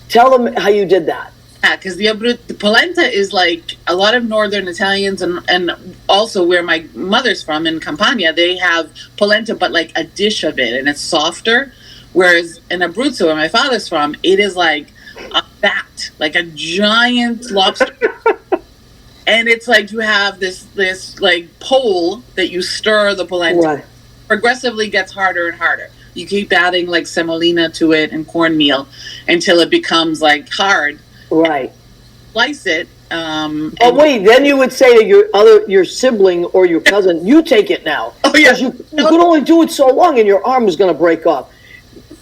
Tell them how you did that. Yeah, because the polenta is like a lot of northern Italians and also where my mother's from in Campania, they have polenta, but like a dish of it, and it's softer. Whereas in Abruzzo, where my father's from, it is like a bat, like a giant lobster. And it's like you have this like pole that you stir the polenta. Right. Progressively gets harder and harder. You keep adding like semolina to it and cornmeal until it becomes like hard. Right. Slice it. Wait, then you would say to your sibling or your cousin, you take it now. Oh yeah. You could only do it so long and your arm was going to break off.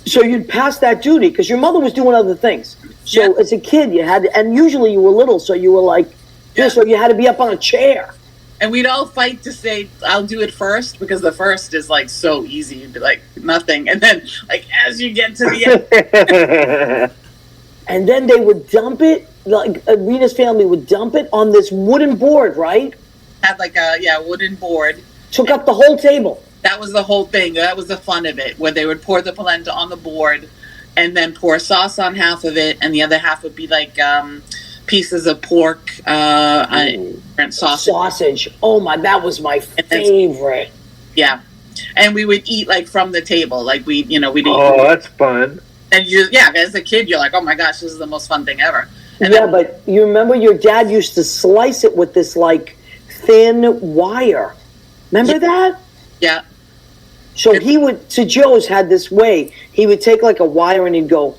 So you'd pass that duty because your mother was doing other things. So as a kid, you had to, and usually you were little, so you were like this, or you had to be up on a chair. And we'd all fight to say, I'll do it first, because the first is like so easy. You'd be like, nothing. And then like as you get to the end. And then they would dump it, like Rita's family would dump it on this wooden board, right? Had like a wooden board. Took up the whole table. That was the whole thing. That was the fun of it, where they would pour the polenta on the board and then pour sauce on half of it, and the other half would be like pieces of pork, sausage. Oh my, that was my favorite. Yeah, and we would eat like from the table, like we'd eat. Oh, that's fun. And as a kid, you're like, oh my gosh, this is the most fun thing ever. And but you remember your dad used to slice it with this like thin wire. Remember that? Yeah. So Joe's had this way. He would take like a wire and he'd go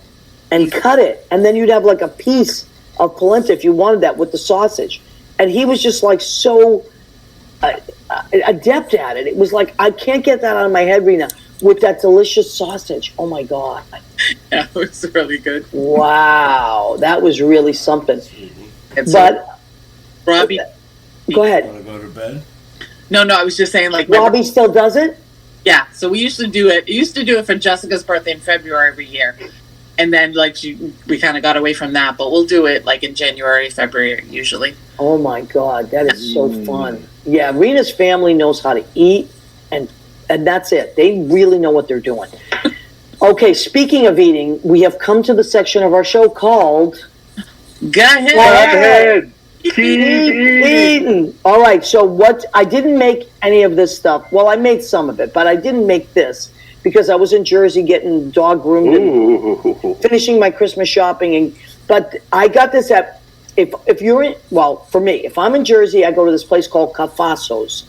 and cut it. And then you'd have like a piece of polenta if you wanted that with the sausage. And he was just like so adept at it. It was like, I can't get that out of my head, Rena, with that delicious sausage. Oh my God. Yeah, it was really good. Wow. That was really something. But Robbie, go ahead. Want to go to bed? No, I was just saying, like, Robbie still does it? Yeah, so we used to do it. We used to do it for Jessica's birthday in February every year. And then, like, we kind of got away from that. But we'll do it, like, in January, February, usually. Oh, my God. That is so fun. Yeah, Rena's family knows how to eat, and that's it. They really know what they're doing. Okay, speaking of eating, we have come to the section of our show called... Go ahead. Keep eating. All right, so I didn't make any of this stuff. Well, I made some of it, but I didn't make this because I was in Jersey getting dog groomed and finishing my Christmas shopping. But I got this at, if you're in, well, for me, if I'm in Jersey, I go to this place called Cafasso's.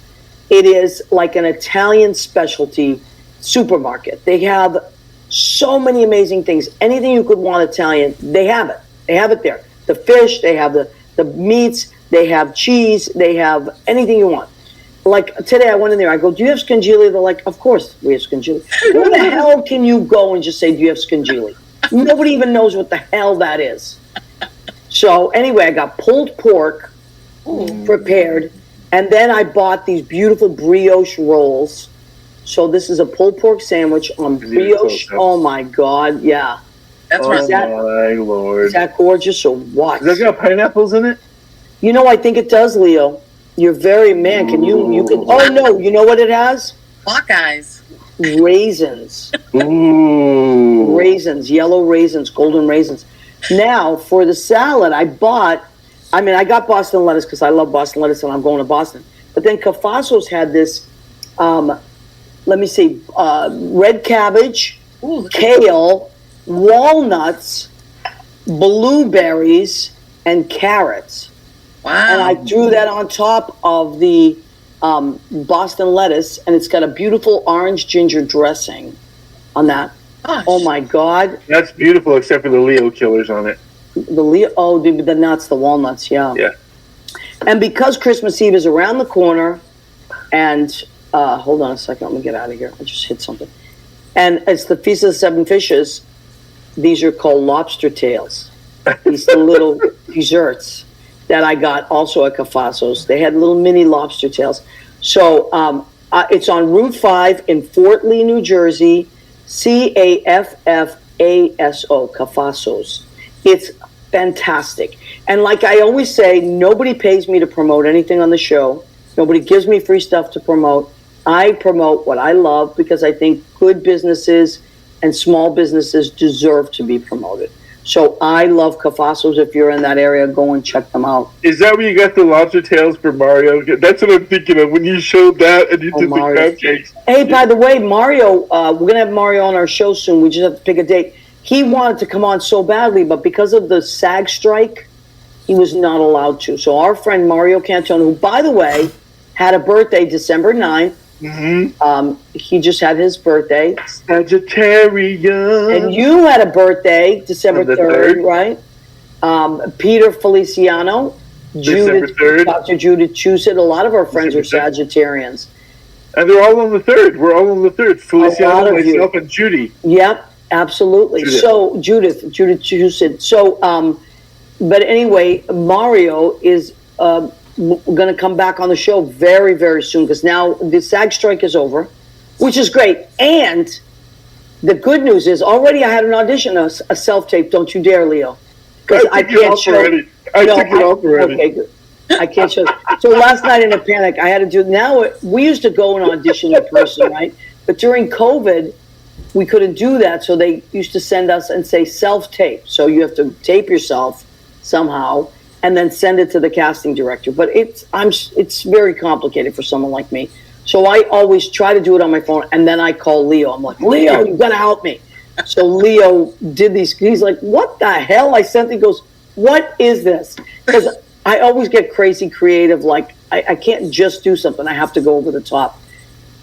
It is like an Italian specialty supermarket. They have so many amazing things. Anything you could want Italian, they have it. They have it there. The fish, they have the meats, they have cheese, they have anything you want. like today I went in there, I go, do you have scungili? They're like, of course we have scungili. Where the hell can you go and just say, do you have scungili? Nobody even knows what the hell that is. So anyway, I got pulled pork prepared, and then I bought these beautiful brioche rolls. So this is a pulled pork sandwich on brioche. Oh my God, yeah. That's Oh my Lord. Is that gorgeous or what? Does that got pineapples in it? You know, I think it does, Leo. You're very man. Can you can? Oh no, you know what it has? Hawkeyes. Raisins. Ooh. Raisins, yellow raisins, golden raisins. Now for the salad, I got Boston lettuce because I love Boston lettuce and I'm going to Boston. But then Cafasso's had this, let me see, red cabbage, kale, walnuts, blueberries, and carrots. Wow. And I threw that on top of the Boston lettuce, and it's got a beautiful orange ginger dressing on that. Gosh. Oh my God. That's beautiful, except for the Leo killers on it. The nuts, the walnuts, yeah. Yeah. And because Christmas Eve is around the corner, and hold on a second, let me get out of here. I just hit something. And it's the Feast of the Seven Fishes. These are called lobster tails. These little desserts that I got also at Cafasso's. They had little mini lobster tails. So it's on Route 5 in Fort Lee, New Jersey, Caffaso, Cafasso's. It's fantastic. And like I always say, nobody pays me to promote anything on the show. Nobody gives me free stuff to promote. I promote what I love because I think good businesses and small businesses deserve to be promoted. So I love Cafasso's. If you're in that area, go and check them out. Is that where you got the lobster tails for Mario? That's what I'm thinking of when you showed that and you did the crab cakes. Hey, by the way, Mario, we're going to have Mario on our show soon. We just have to pick a date. He wanted to come on so badly, but because of the SAG strike, he was not allowed to. So our friend Mario Cantone, who, by the way, had a birthday December 9th. Mm-hmm. He just had his birthday. Sagittarius. And you had a birthday December 3rd, right? Peter Feliciano, Judith, 3rd. Dr. Judith Chusett. A lot of our friends are Sagittarians. And they're all on the 3rd. We're all on the 3rd. Feliciano, myself, and Judy. Yep, absolutely. So Judith Chusett. So, but anyway, Mario is going to come back on the show very, very soon because now the SAG strike is over, which is great. And the good news is already I had an audition, a self-tape. Don't you dare, Leo. Because I can't show it. I took it off already. Okay, good. I can't show it. So last night in a panic, I had to do, we used to go and audition in person, right? But during COVID, we couldn't do that. So they used to send us and say self-tape. So you have to tape yourself somehow and then send it to the casting director. But it's very complicated for someone like me. So I always try to do it on my phone, and then I call Leo. I'm like, Leo, you've got to help me. So Leo did these. He's like, what the hell? I sent. He goes, what is this? Because I always get crazy creative. Like I can't just do something. I have to go over the top.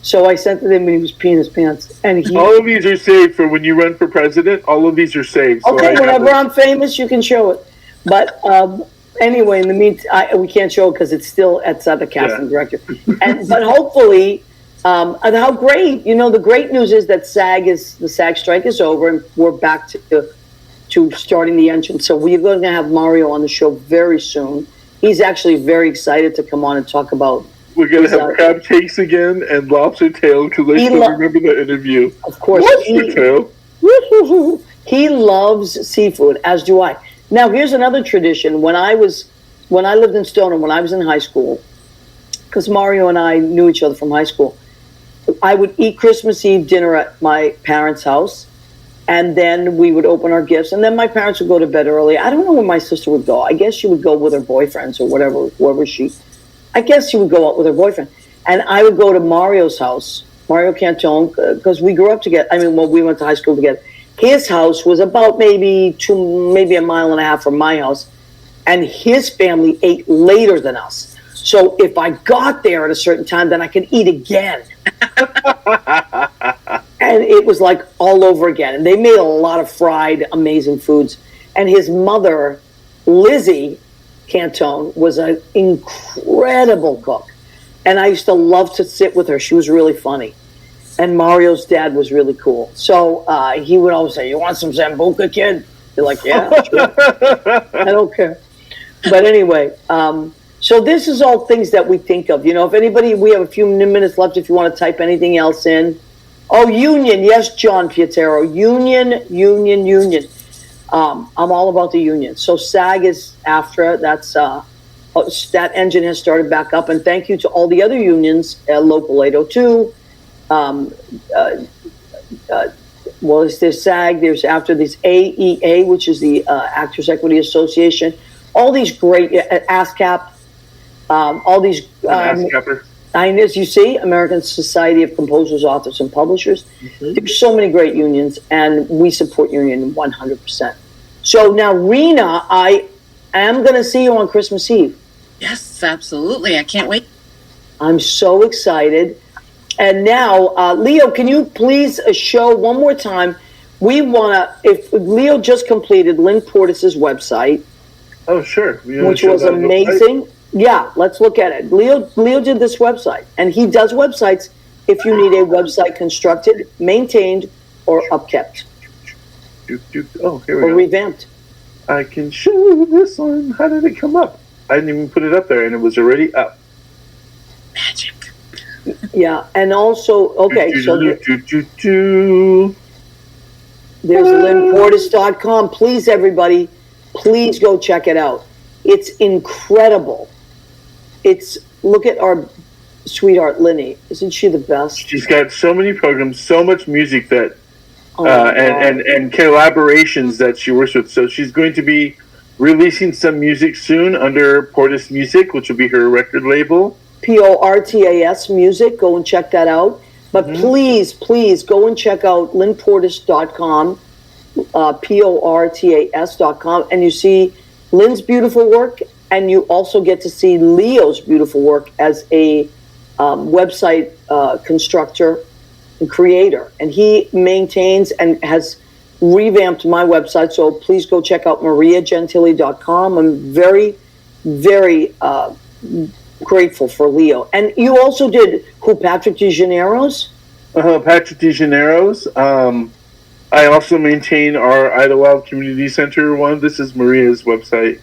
So I sent it to him, and he was peeing his pants. And all of these are saved for when you run for president. All of these are saved. So okay, whenever I'm famous, you can show it. But anyway, in the meantime, we can't show it because it's still at the casting director. But hopefully, and how great! The great news is that the SAG strike is over, and we're back to starting the engine. So we're going to have Mario on the show very soon. He's actually very excited to come on and talk about. We're going to have crab cakes again and lobster tail because I still remember that interview. Of course, lobster tail. He loves seafood, as do I. Now, here's another tradition. When I lived in Stoneham, when I was in high school, because Mario and I knew each other from high school, I would eat Christmas Eve dinner at my parents' house, and then we would open our gifts, and then my parents would go to bed early. I don't know where my sister would go. I guess she would go with her boyfriends or whatever, I guess she would go out with her boyfriend. And I would go to Mario's house, Mario Cantone, because we grew up together. We went to high school together. His house was about maybe a mile and a half from my house, and his family ate later than us. So if I got there at a certain time, then I could eat again. And it was like all over again. And they made a lot of fried, amazing foods. And his mother, Lizzie Cantone, was an incredible cook. And I used to love to sit with her. She was really funny. And Mario's dad was really cool. So he would always say, "You want some Sambuca, kid?" You're like, "Yeah, sure." I don't care. But anyway, so this is all things that we think of. You know, if anybody, we have a few minutes left if you want to type anything else in. Oh, union. Yes, John Pietero. Union, union, union. I'm all about the union. So SAG is AFTRA. That's that engine has started back up. And thank you to all the other unions, Local 802. Well, there's SAG. There's after this AEA, which is the Actors Equity Association. All these great ASCAP. All these. ASCAPer. As you see, American Society of Composers, Authors, and Publishers. Mm-hmm. There's so many great unions, and we support union 100%. So now, Rina, I am going to see you on Christmas Eve. Yes, absolutely. I can't wait. I'm so excited. And now, Leo, can you please show one more time? We want to, if Leo just completed Lynn Portis's website. Oh, sure. Which was amazing. Yeah, let's look at it. Leo did this website, and he does websites if you need a website constructed, maintained, or upkept. Oh, here we or go. Revamped. I can show you this one. How did it come up? I didn't even put it up there, and it was already up. Magic. Yeah, and also, okay, so there's lynnportis.com. Please, everybody, please go check it out. It's incredible. Look at our sweetheart Linny. Isn't she the best? She's got so many programs, so much music that, and collaborations that she works with. So she's going to be releasing some music soon under Portis Music, which will be her record label. Portas Music. Go and check that out. But please go and check out lynnportis.com, portas.com, and you see Lynn's beautiful work, and you also get to see Leo's beautiful work as a website constructor and creator. And he maintains and has revamped my website, so please go check out mariagentili.com. I'm very, very grateful for Leo. And you also did Patrick DeGeniero's? Patrick DeGeniero's. I also maintain our Idlewild Community Center one. This is Maria's website,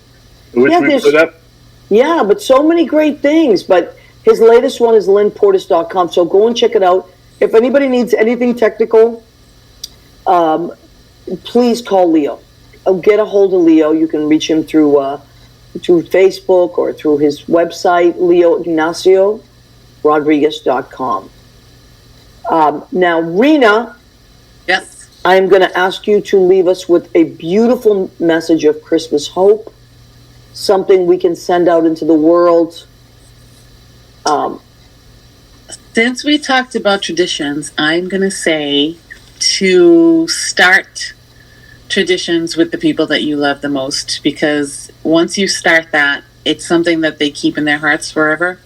which we put up. Yeah, but so many great things. But his latest one is lynnportis.com, so go and check it out. If anybody needs anything technical, please call Leo. Get a hold of Leo. You can reach him through Facebook or through his website, leoignaciorodriguez.com. Now, Rina. Yes. I'm going to ask you to leave us with a beautiful message of Christmas hope, something we can send out into the world. Since we talked about traditions, I'm going to say to start traditions with the people that you love the most, because once you start that, it's something that they keep in their hearts forever.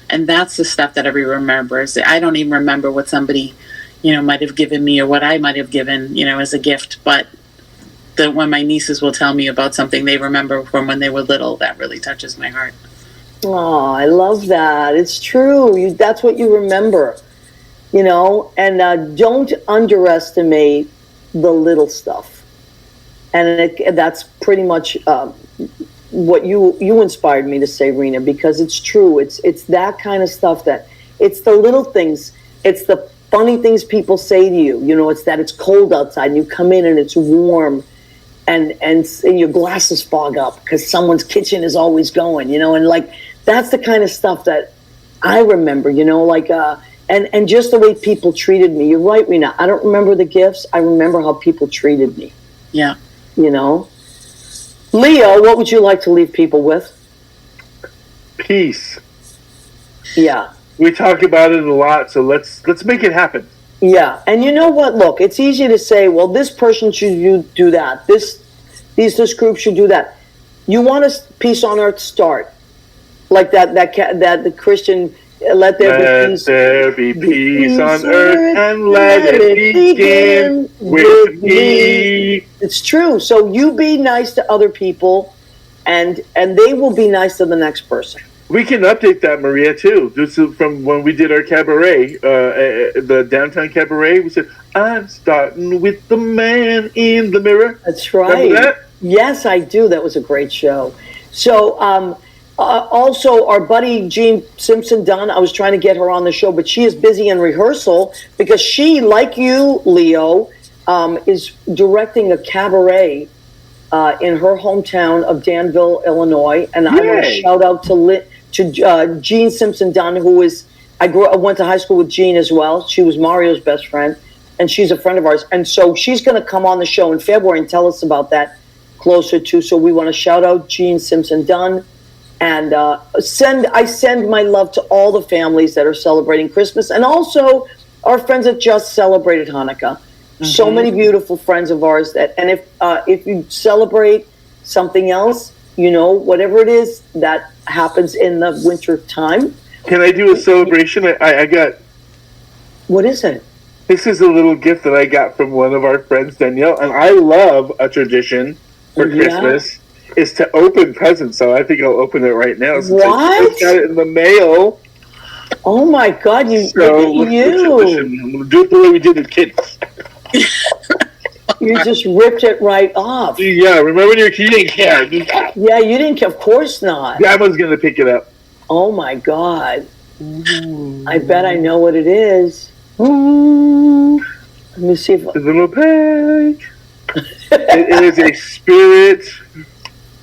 And that's the stuff that everyone remembers. I don't even remember what somebody might have given me or what I might have given, as a gift. But when my nieces will tell me about something they remember from when they were little, that really touches my heart. Oh, I love that. It's true. That's what you remember, and don't underestimate the little stuff. And that's pretty much what you inspired me to say, Rina, because it's true. It's that kind of stuff it's the little things. It's the funny things people say to you, it's that it's cold outside and you come in and it's warm and your glasses fog up because someone's kitchen is always going, and like, that's the kind of stuff that I remember, and just the way people treated me. You're right, Rina. I don't remember the gifts. I remember how people treated me. Yeah. Leo, what would you like to leave people with? Peace. Yeah. We talk about it a lot, so let's make it happen. Yeah, and you know what? Look, it's easy to say, well, this person should do that. This group should do that. You want a peace on earth? Start like that the Christian. Let there be peace on earth, and let it begin with me. It's true. So you be nice to other people, and they will be nice to the next person. We can update that, Maria, too. This is from when we did our cabaret, the downtown cabaret. We said, I'm starting with the man in the mirror. That's right. Remember that? Yes, I do. That was a great show. So, also, our buddy Jean Simpson Dunn, I was trying to get her on the show, but she is busy in rehearsal because she, like you, Leo, is directing a cabaret in her hometown of Danville, Illinois. And I want to shout out to Jean Simpson Dunn, who is, I went to high school with Jean as well. She was Mario's best friend, and she's a friend of ours. And so she's going to come on the show in February and tell us about that closer to. So we want to shout out Jean Simpson Dunn. And I send my love to all the families that are celebrating Christmas, and also our friends that just celebrated Hanukkah. So many beautiful friends of ours and if you celebrate something else, whatever it is that happens in the winter time. Can I do a celebration? I got. What is it? This is a little gift that I got from one of our friends, Danielle, and I love a tradition for Christmas. Is to open presents, so I think I'll open it right now. Since I just got it in the mail. Oh my God! You. I'm gonna do it the way we did as kids. You just ripped it right off. Yeah, remember when you didn't care. Yeah, you didn't care. Of course not. Grandma's gonna pick it up. Oh my God! I bet I know what it is. Let me see if a little pig. It is a spirit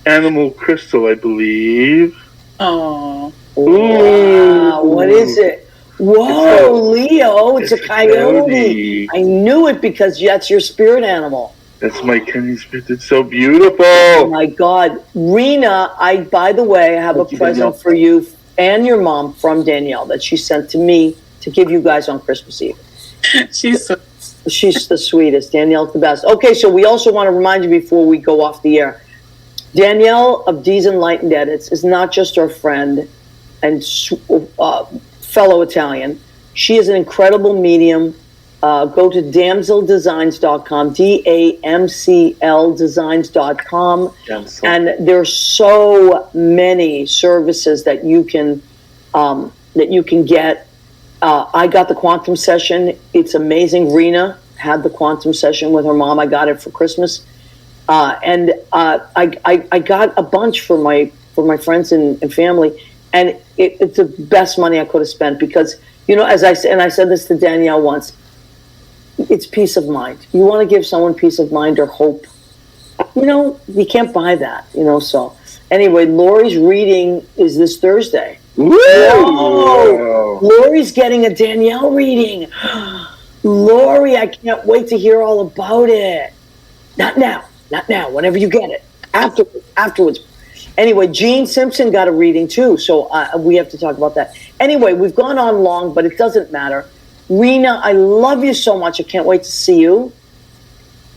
animal crystal, I believe. Oh. Wow, what is it? Whoa, Leo, it's a coyote. I knew it because that's your spirit animal. That's my candy spirit. It's so beautiful. Oh my God. Rina, by the way, I have a present for you and your mom from Danielle that she sent to me to give you guys on Christmas Eve. She's the sweetest. Danielle's the best. Okay, so we also want to remind you before we go off the air, Danielle of D's Enlightened Edits is not just our friend and fellow Italian. She is an incredible medium. Go to damseldesigns.com, DAMCL designs.com. And there's so many services that you can get. I got the quantum session. It's amazing. Rina had the quantum session with her mom. I got it for Christmas. And I got a bunch for my friends and family, and it's the best money I could have spent because, as I said, and I said this to Danielle once, it's peace of mind. You want to give someone peace of mind or hope. You can't buy that, so. Anyway, Lori's reading is this Thursday. Whoa! Lori's getting a Danielle reading. Lori, I can't wait to hear all about it. Not now, whenever you get it. Afterwards. Anyway, Jean Simpson got a reading too, so we have to talk about that. Anyway, we've gone on long, but it doesn't matter. Rina, I love you so much. I can't wait to see you.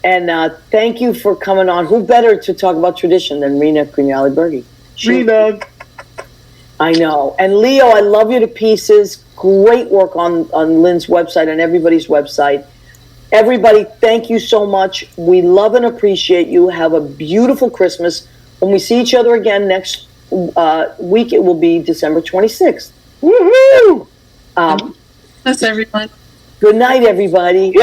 And thank you for coming on. Who better to talk about tradition than Rina Crugnale Burgey? Rina. I know. And Leo, I love you to pieces. Great work on Lynn's website and everybody's website. Everybody, thank you so much. We love and appreciate you. Have a beautiful Christmas. When we see each other again next week, it will be December 26th. Woohoo! That's everyone. Good night, everybody.